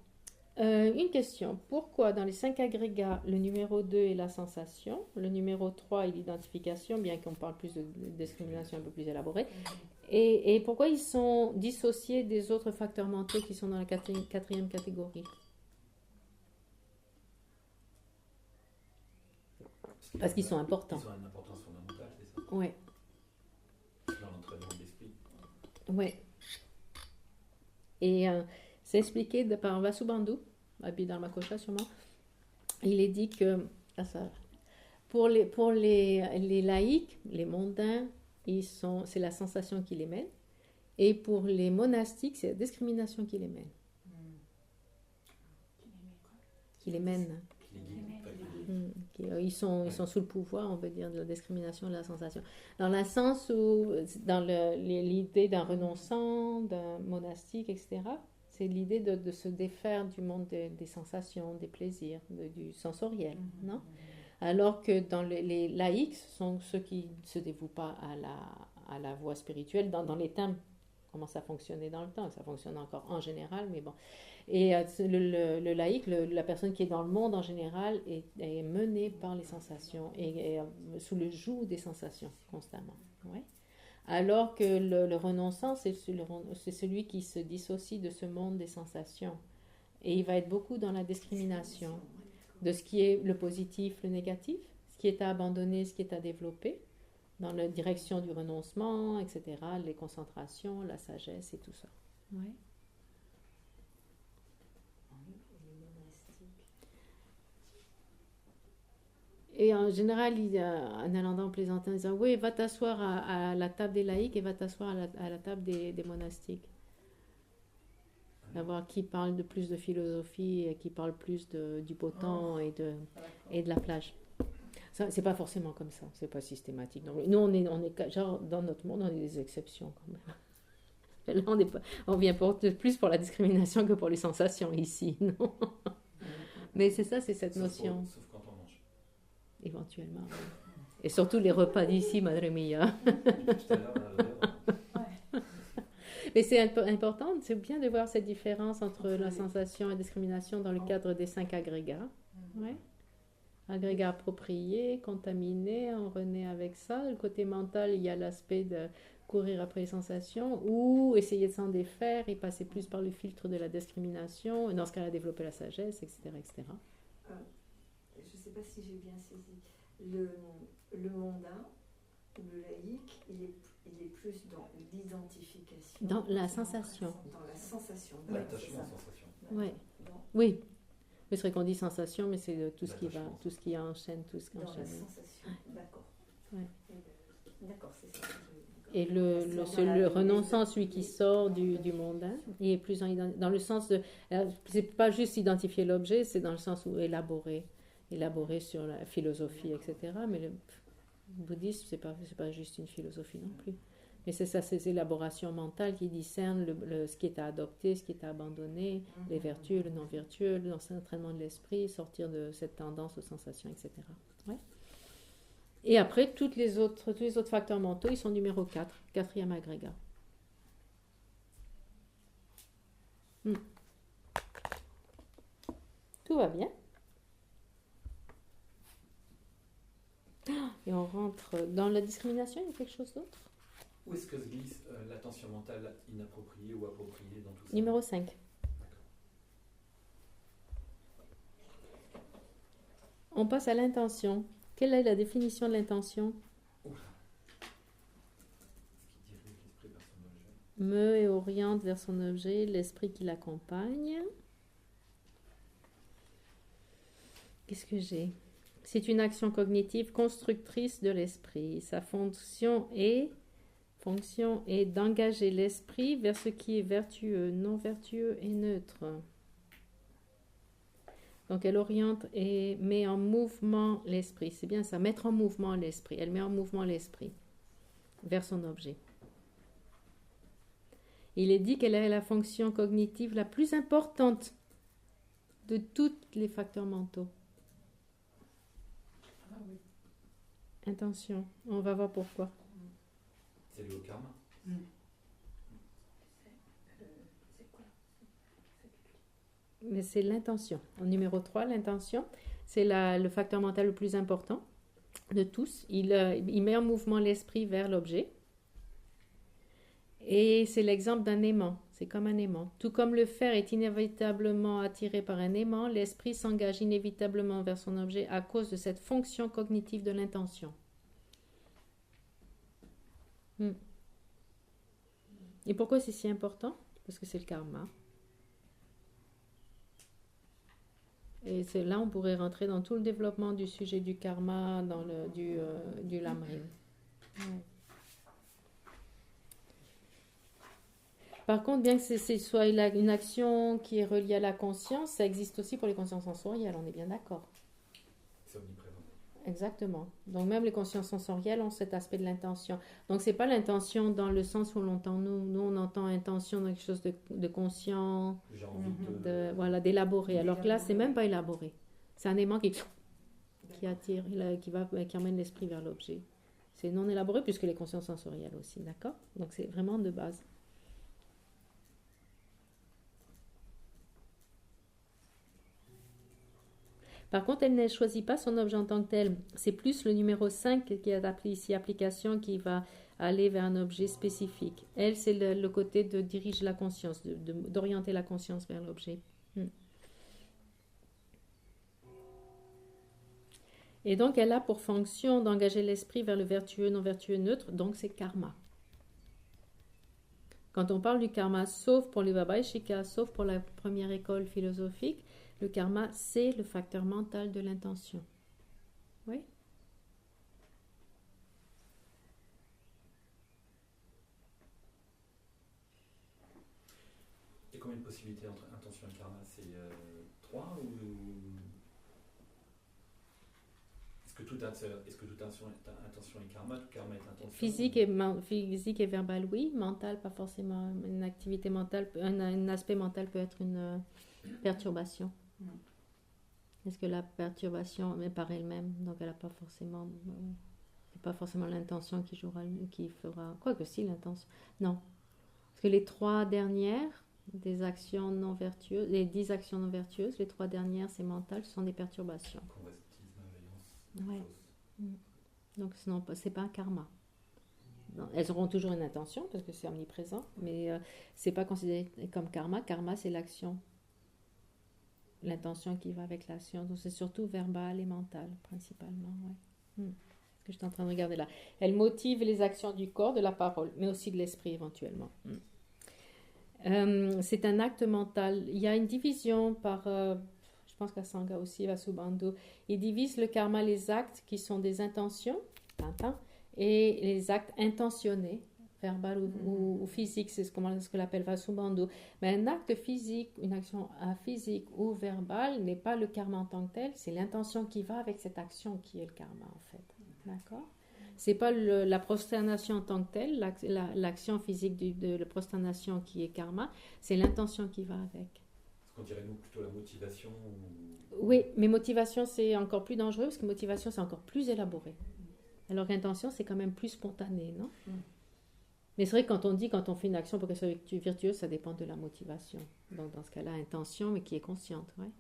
une question. Pourquoi dans les 5 agrégats, le numéro 2 est la sensation, le numéro 3 est l'identification, bien qu'on parle plus de discrimination un peu plus élaborée, et pourquoi ils sont dissociés des autres facteurs mentaux qui sont dans la quatrième catégorie? Parce qu'ils sont importants.
Ils ont une importance fondamentale, c'est ça?
Oui.
Dans l'entraînement de l'esprit.
Oui. Et c'est expliqué par Vasubandhu, Abhidharmakosha sûrement. Il est dit que pour les laïcs, les mondains, c'est la sensation qui les mène. Et pour les monastiques, c'est la discrimination qui les mène. Qui les mène. Ils sont sous le pouvoir, on peut dire, de la discrimination et de la sensation. Dans le sens où, dans l'idée d'un renonçant, d'un monastique, etc., c'est l'idée de se défaire du monde des sensations, des plaisirs, du sensoriel, non? Alors que dans les laïcs, ce sont ceux qui ne se dévouent pas à la voie spirituelle, dans les termes, comment ça fonctionnait dans le temps, ça fonctionne encore en général, mais bon. Et le laïc, la personne qui est dans le monde en général, est menée par les sensations et sous le joug des sensations constamment. Ouais. Alors que le renonçant, c'est celui qui se dissocie de ce monde des sensations. Et il va être beaucoup dans la discrimination de ce qui est le positif, le négatif, ce qui est à abandonner, ce qui est à développer, dans la direction du renoncement, etc., les concentrations, la sagesse et tout ça. Ouais. Et en général, en allant dans plaisantin, en disant oui, va t'asseoir à la table des laïcs et va t'asseoir à la table des monastiques. D'avoir qui parle de plus de philosophie et qui parle plus du beau temps et de la plage. Ça, c'est pas forcément comme ça, c'est pas systématique. Donc, nous, on est genre, dans notre monde, on est des exceptions quand même. Là, on vient plus pour la discrimination que pour les sensations ici, non? Mais c'est ça, c'est cette notion.
Sauf quand on mange.
Éventuellement. Oui. Et surtout les repas d'ici, Madre Mia.
Tout à l'heure,
Mais c'est important, c'est bien de voir cette différence entre la sensation et la discrimination dans le cadre des 5 agrégats. Ouais. Agrégats appropriés, contaminés, on renaît avec ça. Le côté mental, il y a l'aspect de courir après les sensations ou essayer de s'en défaire et passer plus par le filtre de la discrimination. Dans ce cas-là, développer la sagesse, etc. etc.
Je ne sais pas si j'ai bien saisi. Le mondain, le laïque, il est plus dans l'identification.
Dans la sensation.
Dans la sensation.
l'attachement aux sensations.
Ouais. Oui. Mais c'est vrai qu'on dit sensation, mais c'est tout ce qui va, tout ce qui enchaîne, tout ce qui
dans
enchaîne.
la sensation, d'accord.
Ouais.
D'accord, c'est ça.
Et le renonçant, celui qui sort du mondain, il est plus dans le sens de... C'est pas juste identifier l'objet, c'est dans le sens où élaborer sur la philosophie, etc. Mais le bouddhisme, c'est pas juste une philosophie non plus. Mais c'est ça, ces élaborations mentales qui discernent ce qui est à adopter, ce qui est à abandonner, les vertus, le non-vertueux, l'entraînement de l'esprit, sortir de cette tendance aux sensations, etc. Ouais. Et après, tous les autres facteurs mentaux, ils sont numéro 4, quatrième agrégat. Tout va bien. Et on rentre dans la discrimination, il y a quelque chose d'autre?
Où est-ce que se glisse l'attention mentale inappropriée ou appropriée dans tout ça?
Numéro 5.
D'accord.
On passe à l'intention. Quelle est la définition de l'intention?
Ce qui dirige l'esprit vers son objet.
Me et oriente vers son objet, l'esprit qui l'accompagne. Qu'est-ce que j'ai? C'est une action cognitive constructrice de l'esprit. Sa fonction est d'engager l'esprit vers ce qui est vertueux, non vertueux et neutre. Donc elle oriente et met en mouvement l'esprit. C'est bien ça, mettre en mouvement l'esprit. Elle met en mouvement l'esprit vers son objet. Il est dit qu'elle est la fonction cognitive la plus importante de tous les facteurs mentaux.
Ah oui.
Intention. On va voir pourquoi.
C'est lié au karma.
C'est quoi?
Mais c'est l'intention. En numéro 3, l'intention, c'est le facteur mental le plus important de tous. Il met en mouvement l'esprit vers l'objet. Et c'est l'exemple d'un aimant. C'est comme un aimant. Tout comme le fer est inévitablement attiré par un aimant, l'esprit s'engage inévitablement vers son objet à cause de cette fonction cognitive de l'intention. Et pourquoi c'est si important? Parce que c'est le karma. Et c'est là on pourrait rentrer dans tout le développement du sujet du karma, du lamrim. Ouais. Par contre, bien que ce soit une action qui est reliée à la conscience, ça existe aussi pour les consciences sensorielles, on est bien d'accord.
C'est omniprésent.
Exactement. Donc même les consciences sensorielles ont cet aspect de l'intention. Donc c'est pas l'intention dans le sens où l'on entend nous. Nous on entend intention dans quelque chose de conscient,
J'ai envie
voilà, d'élaborer. Alors que là c'est même pas élaboré. C'est un aimant qui attire, qui emmène l'esprit vers l'objet. C'est non élaboré puisque les consciences sensorielles aussi, d'accord? Donc c'est vraiment de base. Par contre, elle ne choisit pas son objet en tant que tel. C'est plus le numéro 5 qui est appelé ici application qui va aller vers un objet spécifique. Elle, c'est le côté de diriger la conscience, d'orienter la conscience vers l'objet. Et donc, elle a pour fonction d'engager l'esprit vers le vertueux, non vertueux, neutre. Donc, c'est karma. Quand on parle du karma, sauf pour les Vaibhashika, sauf pour la première école philosophique, le karma, c'est le facteur mental de l'intention. Oui?
Et combien de possibilités entre intention et karma? C'est 3 ou... Est-ce que tout est-ce que toute intention est karma, tout karma est intention?
Physique et verbal, oui. Mental, pas forcément. Une activité mentale, un aspect mental peut être une perturbation. Est-ce que la perturbation est par elle-même, donc elle n'a pas forcément, c'est pas forcément l'intention qui fera, quoi que si l'intention, non. Parce que les 3 dernières des actions non vertueuses, les 10 actions non vertueuses, les 3 dernières c'est mental, ce sont des perturbations. Ouais. Donc sinon c'est pas un karma. Non, elles auront toujours une intention parce que c'est omniprésent, mais c'est pas considéré comme karma. Karma c'est l'action. L'intention qui va avec l'action. Donc c'est surtout verbal et mental, principalement. Ouais. Ce que je suis en train de regarder là. Elle motive les actions du corps, de la parole, mais aussi de l'esprit éventuellement. C'est un acte mental. Il y a une division par... je pense qu'Asanga aussi, Vasubandhu, il divise le karma, les actes qui sont des intentions, et les actes intentionnés, verbal ou physique, c'est ce que l'appelle Vasubandhu. Mais un acte physique, une action physique ou verbale n'est pas le karma en tant que tel, c'est l'intention qui va avec cette action qui est le karma en fait. D'accord ? C'est pas la prosternation en tant que telle, l'action physique de la prosternation qui est karma, c'est l'intention qui va avec.
Est-ce qu'on dirait nous plutôt la motivation
Oui, mais motivation c'est encore plus dangereux parce que motivation c'est encore plus élaboré. Alors qu'intention c'est quand même plus spontané, non ? Mais c'est vrai que quand on fait une action pour qu'elle soit vertueuse, ça dépend de la motivation. Donc dans ce cas-là, intention, mais qui est consciente. Ouais.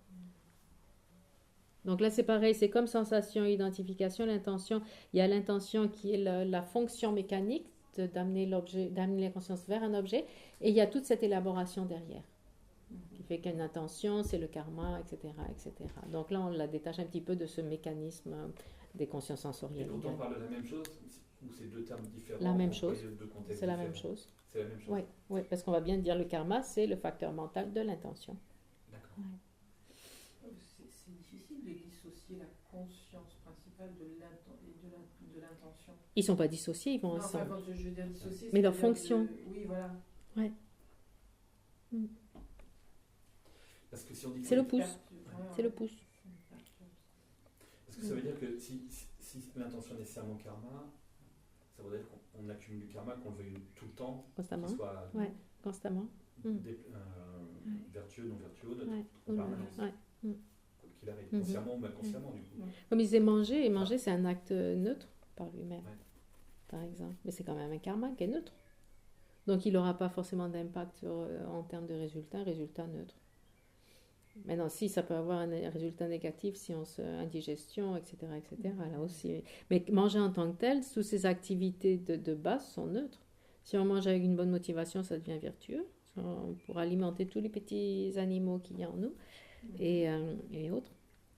Donc là, c'est pareil, c'est comme sensation, identification, l'intention. Il y a l'intention qui est la fonction mécanique d'amener la conscience vers un objet, et il y a toute cette élaboration derrière, qui fait qu'une intention, c'est le karma, etc., etc. Donc là, on la détache un petit peu de ce mécanisme des consciences sensorielles.
Et quand on parle de la même chose, ou c'est 2 termes différents?
La même chose. C'est la même chose.
C'est la même chose.
Oui, oui, parce qu'on va bien dire le karma, c'est le facteur mental de l'intention.
D'accord.
Ouais.
C'est difficile de dissocier la conscience principale de l'intention.
Ils ne sont pas dissociés, ils vont
Non,
ensemble.
enfin, quand je veux dire dissocier,
mais leur fonction.
Oui, voilà.
Ouais.
Parce que si on dit
c'est le pouce. C'est le pouce.
Parce que ça veut dire que si l'intention est nécessairement karma, ça veut dire qu'on accumule du karma, qu'on le veuille tout le temps,
constamment.
qu'il soit
constamment.
Vertueux, non vertueux,
en
permanence. Qu'il arrive, consciemment ou inconsciemment du coup.
Comme il disait manger, et manger c'est un acte neutre par lui-même, par exemple. Mais c'est quand même un karma qui est neutre. Donc il n'aura pas forcément d'impact en termes de résultat neutre. Maintenant, si ça peut avoir un résultat négatif, si on se indigestion, etc., là aussi. Mais manger en tant que tel, toutes ces activités de base sont neutres. Si on mange avec une bonne motivation, ça devient vertueux. Pour alimenter tous les petits animaux qu'il y a en nous et autres.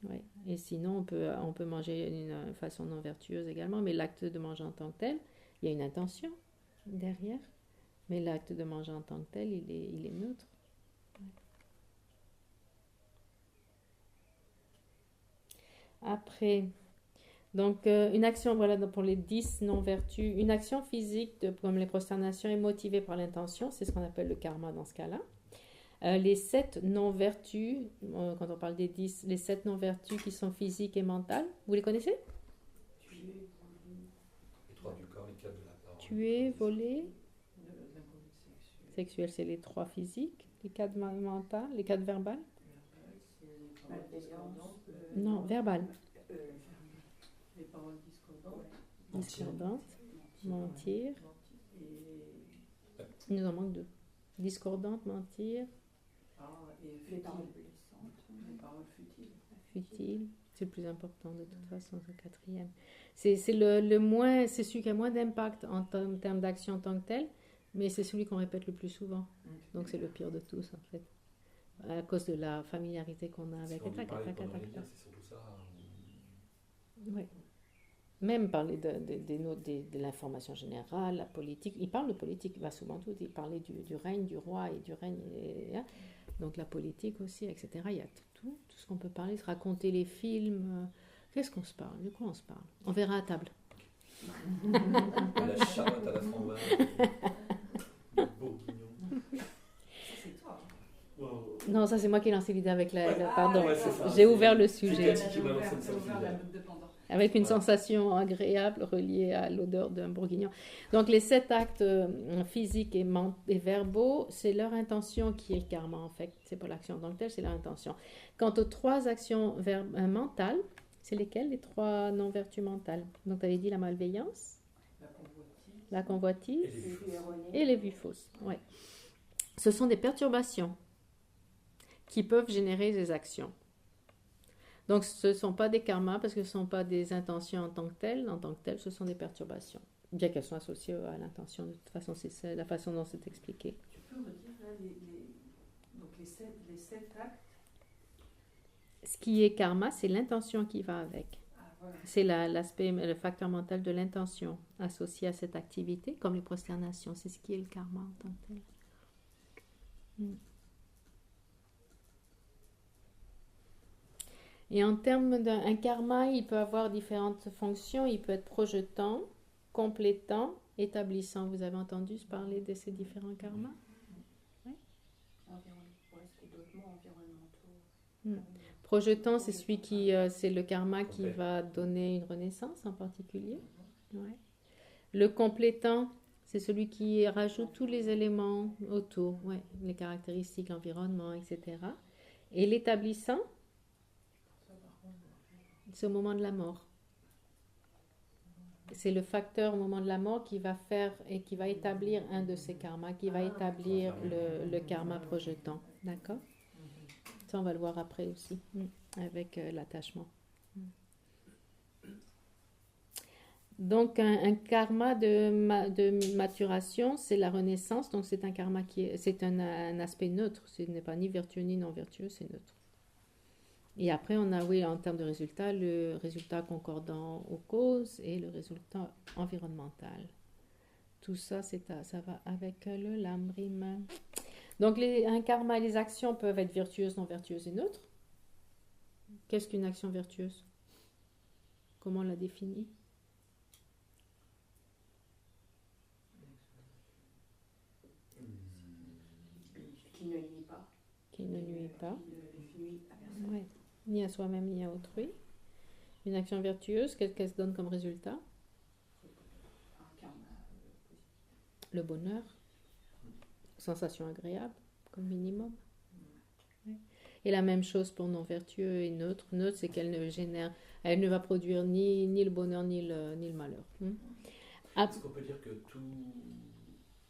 Ouais. Et sinon, on peut manger d'une façon non vertueuse également. Mais l'acte de manger en tant que tel, il y a une intention derrière. Mais l'acte de manger en tant que tel, il est neutre. Après, donc une action, voilà, pour les 10 non-vertus, une action physique comme les prosternations est motivée par l'intention, c'est ce qu'on appelle le karma dans ce cas-là. Les 7 non-vertus, quand on parle des 10, les 7 non-vertus qui sont physiques et mentales, vous les connaissez?
Les 3 du corps, les 4 de la parole.
Tuer, voler, sexuel, c'est les 3 physiques, les 4 mentales, les 4 verbales. Non, verbal.
Les paroles discordantes.
Mentir. Il nous en manque 2. Discordante, mentir.
Et les paroles blessantes. Les paroles futiles.
Futile. C'est le plus important de toute façon, c'est le 4e. C'est le moins, c'est celui qui a moins d'impact en termes d'action en tant que tel, mais c'est celui qu'on répète le plus souvent. Donc c'est le pire de tous en fait. À cause de la familiarité qu'on a avec.
C'est surtout ça.
Oui. Même parler de l'information générale, la politique. Il parle de politique, il va souvent tout. Il parlait du règne, du roi et du règne. Donc la politique aussi, etc. Il y a tout ce qu'on peut parler, se raconter les films. Qu'est-ce qu'on se parle? De quoi on se parle? On verra à table.
La charlotte à la framboise. Le bourguignon.
C'est toi.
Non, ça c'est moi qui ai lancé l'idée avec la... pardon,
ouais, c'est ça.
j'ai ouvert le sujet.
C'est Cathy qui m'a lancé le
ouvert la boîte de Pandore.
avec une sensation agréable reliée à l'odeur d'un bourguignon. Donc les 7 actes physiques et verbaux, c'est leur intention qui est karma en fait. C'est pas l'action en tant que telle, c'est leur intention. Quant aux 3 actions mentales, c'est lesquelles les 3 non-vertus mentales? Donc tu avais dit la malveillance, la convoitise et les vues fausses. Ouais. Ce sont des perturbations qui peuvent générer des actions. Donc, ce ne sont pas des karmas parce que ce ne sont pas des intentions en tant que telles. En tant que telles, ce sont des perturbations. Bien qu'elles soient associées à l'intention, de toute façon, c'est la façon dont c'est expliqué.
Tu peux redire là, donc les 7 actes?
Ce qui est karma, c'est l'intention qui va avec.
Voilà.
C'est le facteur mental de l'intention associé à cette activité, comme les prosternations. C'est ce qui est le karma en tant que tel. Et en termes d'un karma, il peut avoir différentes fonctions. Il peut être projetant, complétant, établissant. Vous avez entendu parler de ces différents karmas? Oui. Projetant, c'est celui qui, c'est le karma qui va donner une renaissance en particulier. Ouais. Le complétant, c'est celui qui rajoute tous les éléments autour, les caractéristiques, l'environnement, etc. Et l'établissant, c'est au moment de la mort. C'est le facteur au moment de la mort qui va faire et qui va établir un de ces karmas, qui va établir le karma projetant. D'accord? Ça, on va le voir après aussi, avec l'attachement. Donc, un karma de maturation, c'est la renaissance. Donc, c'est un karma c'est un aspect neutre. Ce n'est pas ni vertueux ni non vertueux, c'est neutre. Et après, on a, en termes de résultats, le résultat concordant aux causes et le résultat environnemental. Tout ça, ça va avec le lamrim. Donc, un karma, les actions peuvent être vertueuses, non vertueuses et neutres. Qu'est-ce qu'une action vertueuse? Comment on la définit?
Qui ne nuit pas.
Qui ne nuit pas.
Qui ne nuit à personne.
Ouais. Ni à soi-même, ni à autrui. Une action vertueuse, qu'est-ce qu'elle se donne comme résultat?
Un karma positif.
Le bonheur. Sensation agréable, comme minimum. Ouais. Et la même chose pour non vertueux et neutre. Neutre, c'est qu'elle ne va produire ni le bonheur, ni le malheur.
Est-ce qu'on peut dire que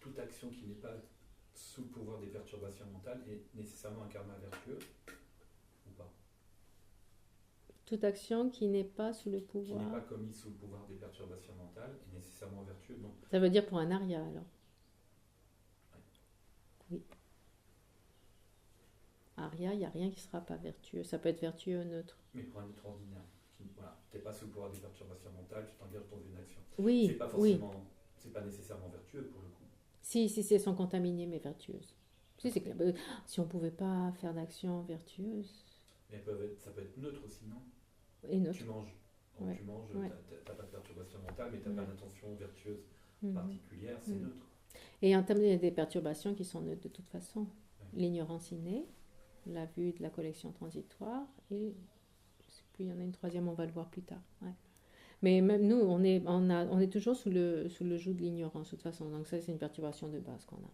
toute action qui n'est pas sous le pouvoir des perturbations mentales est nécessairement un karma vertueux ou pas?
Toute action qui n'est pas sous le pouvoir.
Qui n'est pas commise sous le pouvoir des perturbations mentales est nécessairement vertueux, non?
Ça veut dire pour un arya alors? Oui. Arya, il n'y a rien qui ne sera pas vertueux. Ça peut être vertueux ou neutre.
Mais pour un être ordinaire, tu n'es pas sous le pouvoir des perturbations mentales, tu t'engages dans une action.
Oui,
c'est pas forcément, c'est pas nécessairement vertueux pour le coup.
Si, elles sont contaminées mais vertueuses. Si on ne pouvait pas faire d'action vertueuse.
Mais ça peut être neutre aussi, non?
Et neutre.
Tu manges. Donc tu manges, tu n'as pas de perturbation mentale, mais tu n'as pas d'intention vertueuse particulière, c'est neutre.
Et en termes des perturbations qui sont neutres de toute façon, l'ignorance innée, la vue de la collection transitoire, et je sais plus, il y en a une troisième, on va le voir plus tard. Ouais. Mais même nous, on est toujours sous le joug de l'ignorance de toute façon, donc ça c'est une perturbation de base qu'on a.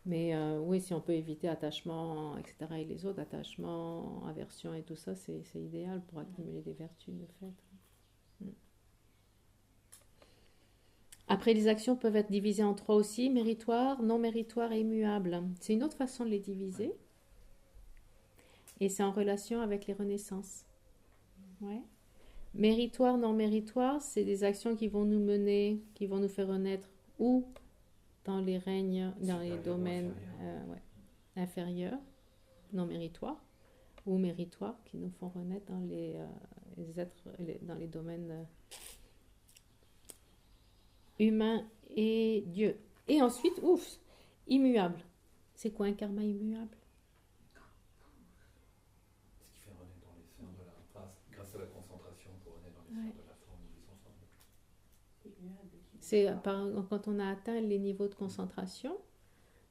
Mais oui, si on peut éviter attachement, etc., et les autres, attachement, aversion et tout ça, c'est idéal pour accumuler des vertus de fait. Après, les actions peuvent être divisées en 3 aussi, méritoires, non méritoires et immuables. C'est une autre façon de les diviser. Et c'est en relation avec les renaissances. Ouais. Méritoires, non méritoires, c'est des actions qui vont nous mener, qui vont nous faire renaître ou dans les règnes, dans les domaines inférieurs, non méritoires, ou méritoires, qui nous font renaître dans les êtres, dans les domaines humains et Dieu. Et ensuite, immuable. C'est quoi un karma immuable?
Ce qui fait renaître dans les sphères de la race, grâce à la concentration pour renaître dans les sphères de la forme ou des ensembles.
C'est quand on a atteint les niveaux de concentration,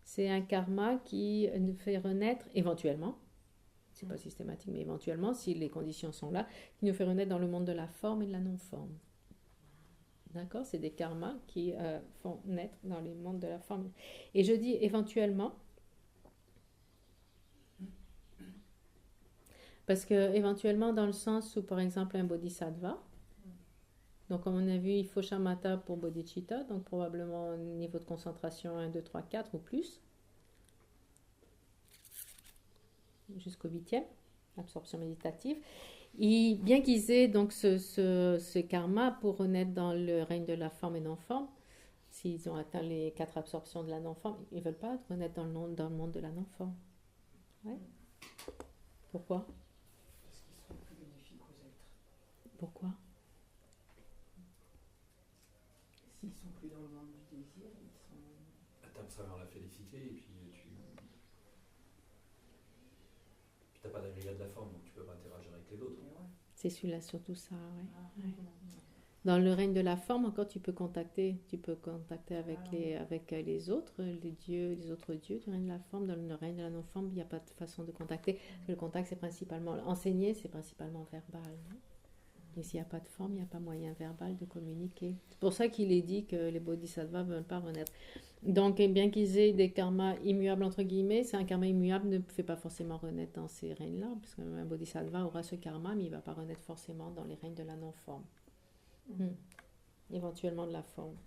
c'est un karma qui nous fait renaître éventuellement C'est pas systématique, mais éventuellement, si les conditions sont là, qui nous fait renaître dans le monde de la forme et de la non-forme. D'accord? C'est des karmas qui font naître dans les mondes de la forme. Et je dis éventuellement, parce que éventuellement dans le sens où, par exemple, un bodhisattva, donc comme on a vu, il faut shamatha pour bodhicitta, donc probablement un niveau de concentration 1, 2, 3, 4 ou plus, jusqu'au 8e, absorption méditative. Et bien qu'ils aient donc ce karma pour renaître dans le règne de la forme et non-forme, s'ils ont atteint les 4 absorptions de la non-forme, ils ne veulent pas renaître dans le monde de la non-forme. Ouais. Pourquoi?
Parce qu'ils sont plus bénéfiques aux êtres.
Pourquoi?
S'ils sont plus dans le monde du désir, ils sont...
T'abstraires vers la félicité et puis t'as pas d'agrégat de la forme, donc tu peux pas interagir avec les autres.
C'est celui-là surtout ça, ouais. Dans le règne de la forme, encore tu peux contacter avec les autres, les autres dieux du règne de la forme. Dans le règne de la non-forme, il n'y a pas de façon de contacter. Le contact, c'est principalement enseigner, c'est principalement verbal. Hein. Et s'il n'y a pas de forme, il n'y a pas moyen verbal de communiquer. C'est pour ça qu'il est dit que les bodhisattvas ne veulent pas renaître. Donc, bien qu'ils aient des karmas immuables, entre guillemets, c'est un karma immuable ne fait pas forcément renaître dans ces règnes-là, parce qu'un bodhisattva aura ce karma, mais il ne va pas renaître forcément dans les règnes de la non-forme. Éventuellement de la forme.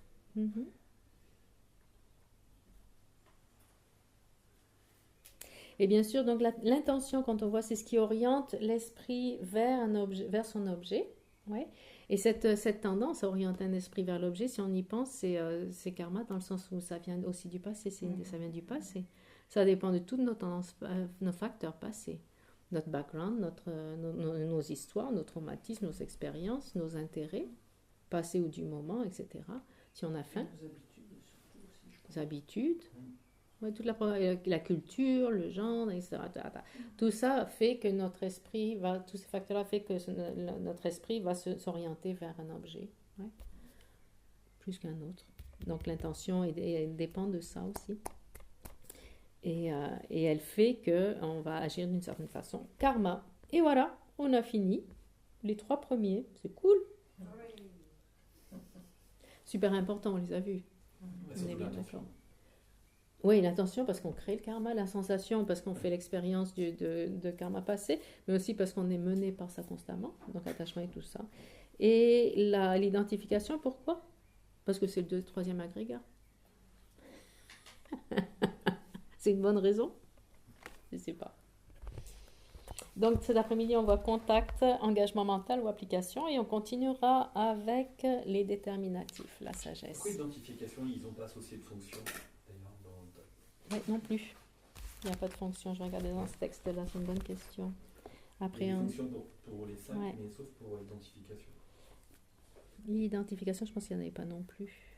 Et bien sûr, donc l'intention, quand on voit, c'est ce qui oriente l'esprit vers son objet. Ouais. Et cette tendance à orienter un esprit vers l'objet, si on y pense, c'est karma dans le sens où ça vient aussi du passé. Ça vient du passé. Ça dépend de toutes nos tendances, nos facteurs passés. Notre background, nos histoires, nos traumatismes, nos expériences, nos intérêts, passés ou du moment, etc. Si on a faim.
Nos habitudes, surtout aussi.
Les habitudes. Ouais, toute la culture, le genre, etc. Tout ça fait que notre esprit tous ces facteurs-là fait que notre esprit va s'orienter vers un objet, plus qu'un autre. Donc l'intention elle dépend de ça aussi. Et elle fait qu'on va agir d'une certaine façon. Karma. Et voilà, on a fini. Les 3 premiers, c'est cool. Super important, on les a vus. On est bien d'accord. Oui, l'intention parce qu'on crée le karma, la sensation parce qu'on fait l'expérience de karma passé, mais aussi parce qu'on est mené par ça constamment, donc attachement et tout ça. Et l'identification, pourquoi? Parce que c'est le 3e agrégat. C'est une bonne raison? Je ne sais pas. Donc cet après-midi, on voit contact, engagement mental ou application, et on continuera avec les déterminatifs, la sagesse.
Pourquoi identification, ils n'ont pas associé de fonction?
Oui, non plus. Il n'y a pas de fonction. Je regardais dans ce texte-là, c'est une bonne question. Après,
il y a des fonctions pour les 5, mais sauf pour l'identification.
L'identification, je pense qu'il n'y en avait pas non plus.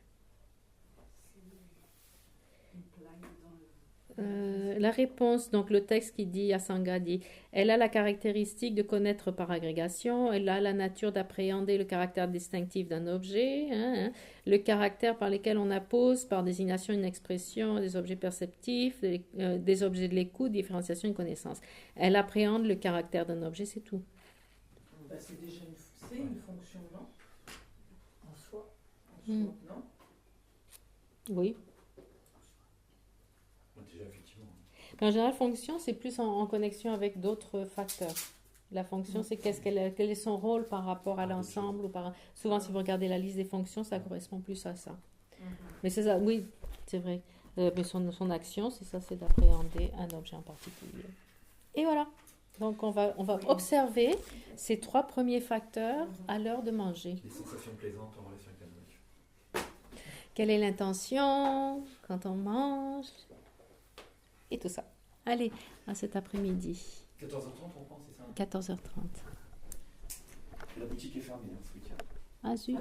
La réponse, donc le texte qui dit, Asanga dit, elle a la caractéristique de connaître par agrégation, elle a la nature d'appréhender le caractère distinctif d'un objet, le caractère par lesquels on appose par désignation une expression, des objets perceptifs, des objets de l'écoute, différenciation et connaissance. Elle appréhende le caractère d'un objet, c'est tout.
Bah, c'est déjà une fonction, non? En soi, non?
Oui.
Déjà, effectivement.
En général, fonction, c'est plus en connexion avec d'autres facteurs. La fonction, c'est quel est son rôle par rapport à l'ensemble. Souvent, si vous regardez la liste des fonctions, ça correspond plus à ça. Mais c'est ça, oui, c'est vrai. Mais son action, c'est ça, c'est d'appréhender un objet en particulier. Et voilà. Donc, on va observer ces 3 premiers facteurs à l'heure de manger.
Les sensations plaisantes en relation avec la nourriture.
Quelle est l'intention quand on mange? Et tout ça. Allez, à cet après-midi.
14h30, on pense, c'est ça?
14h30.
La boutique est fermée ce week-end.
Ah zut.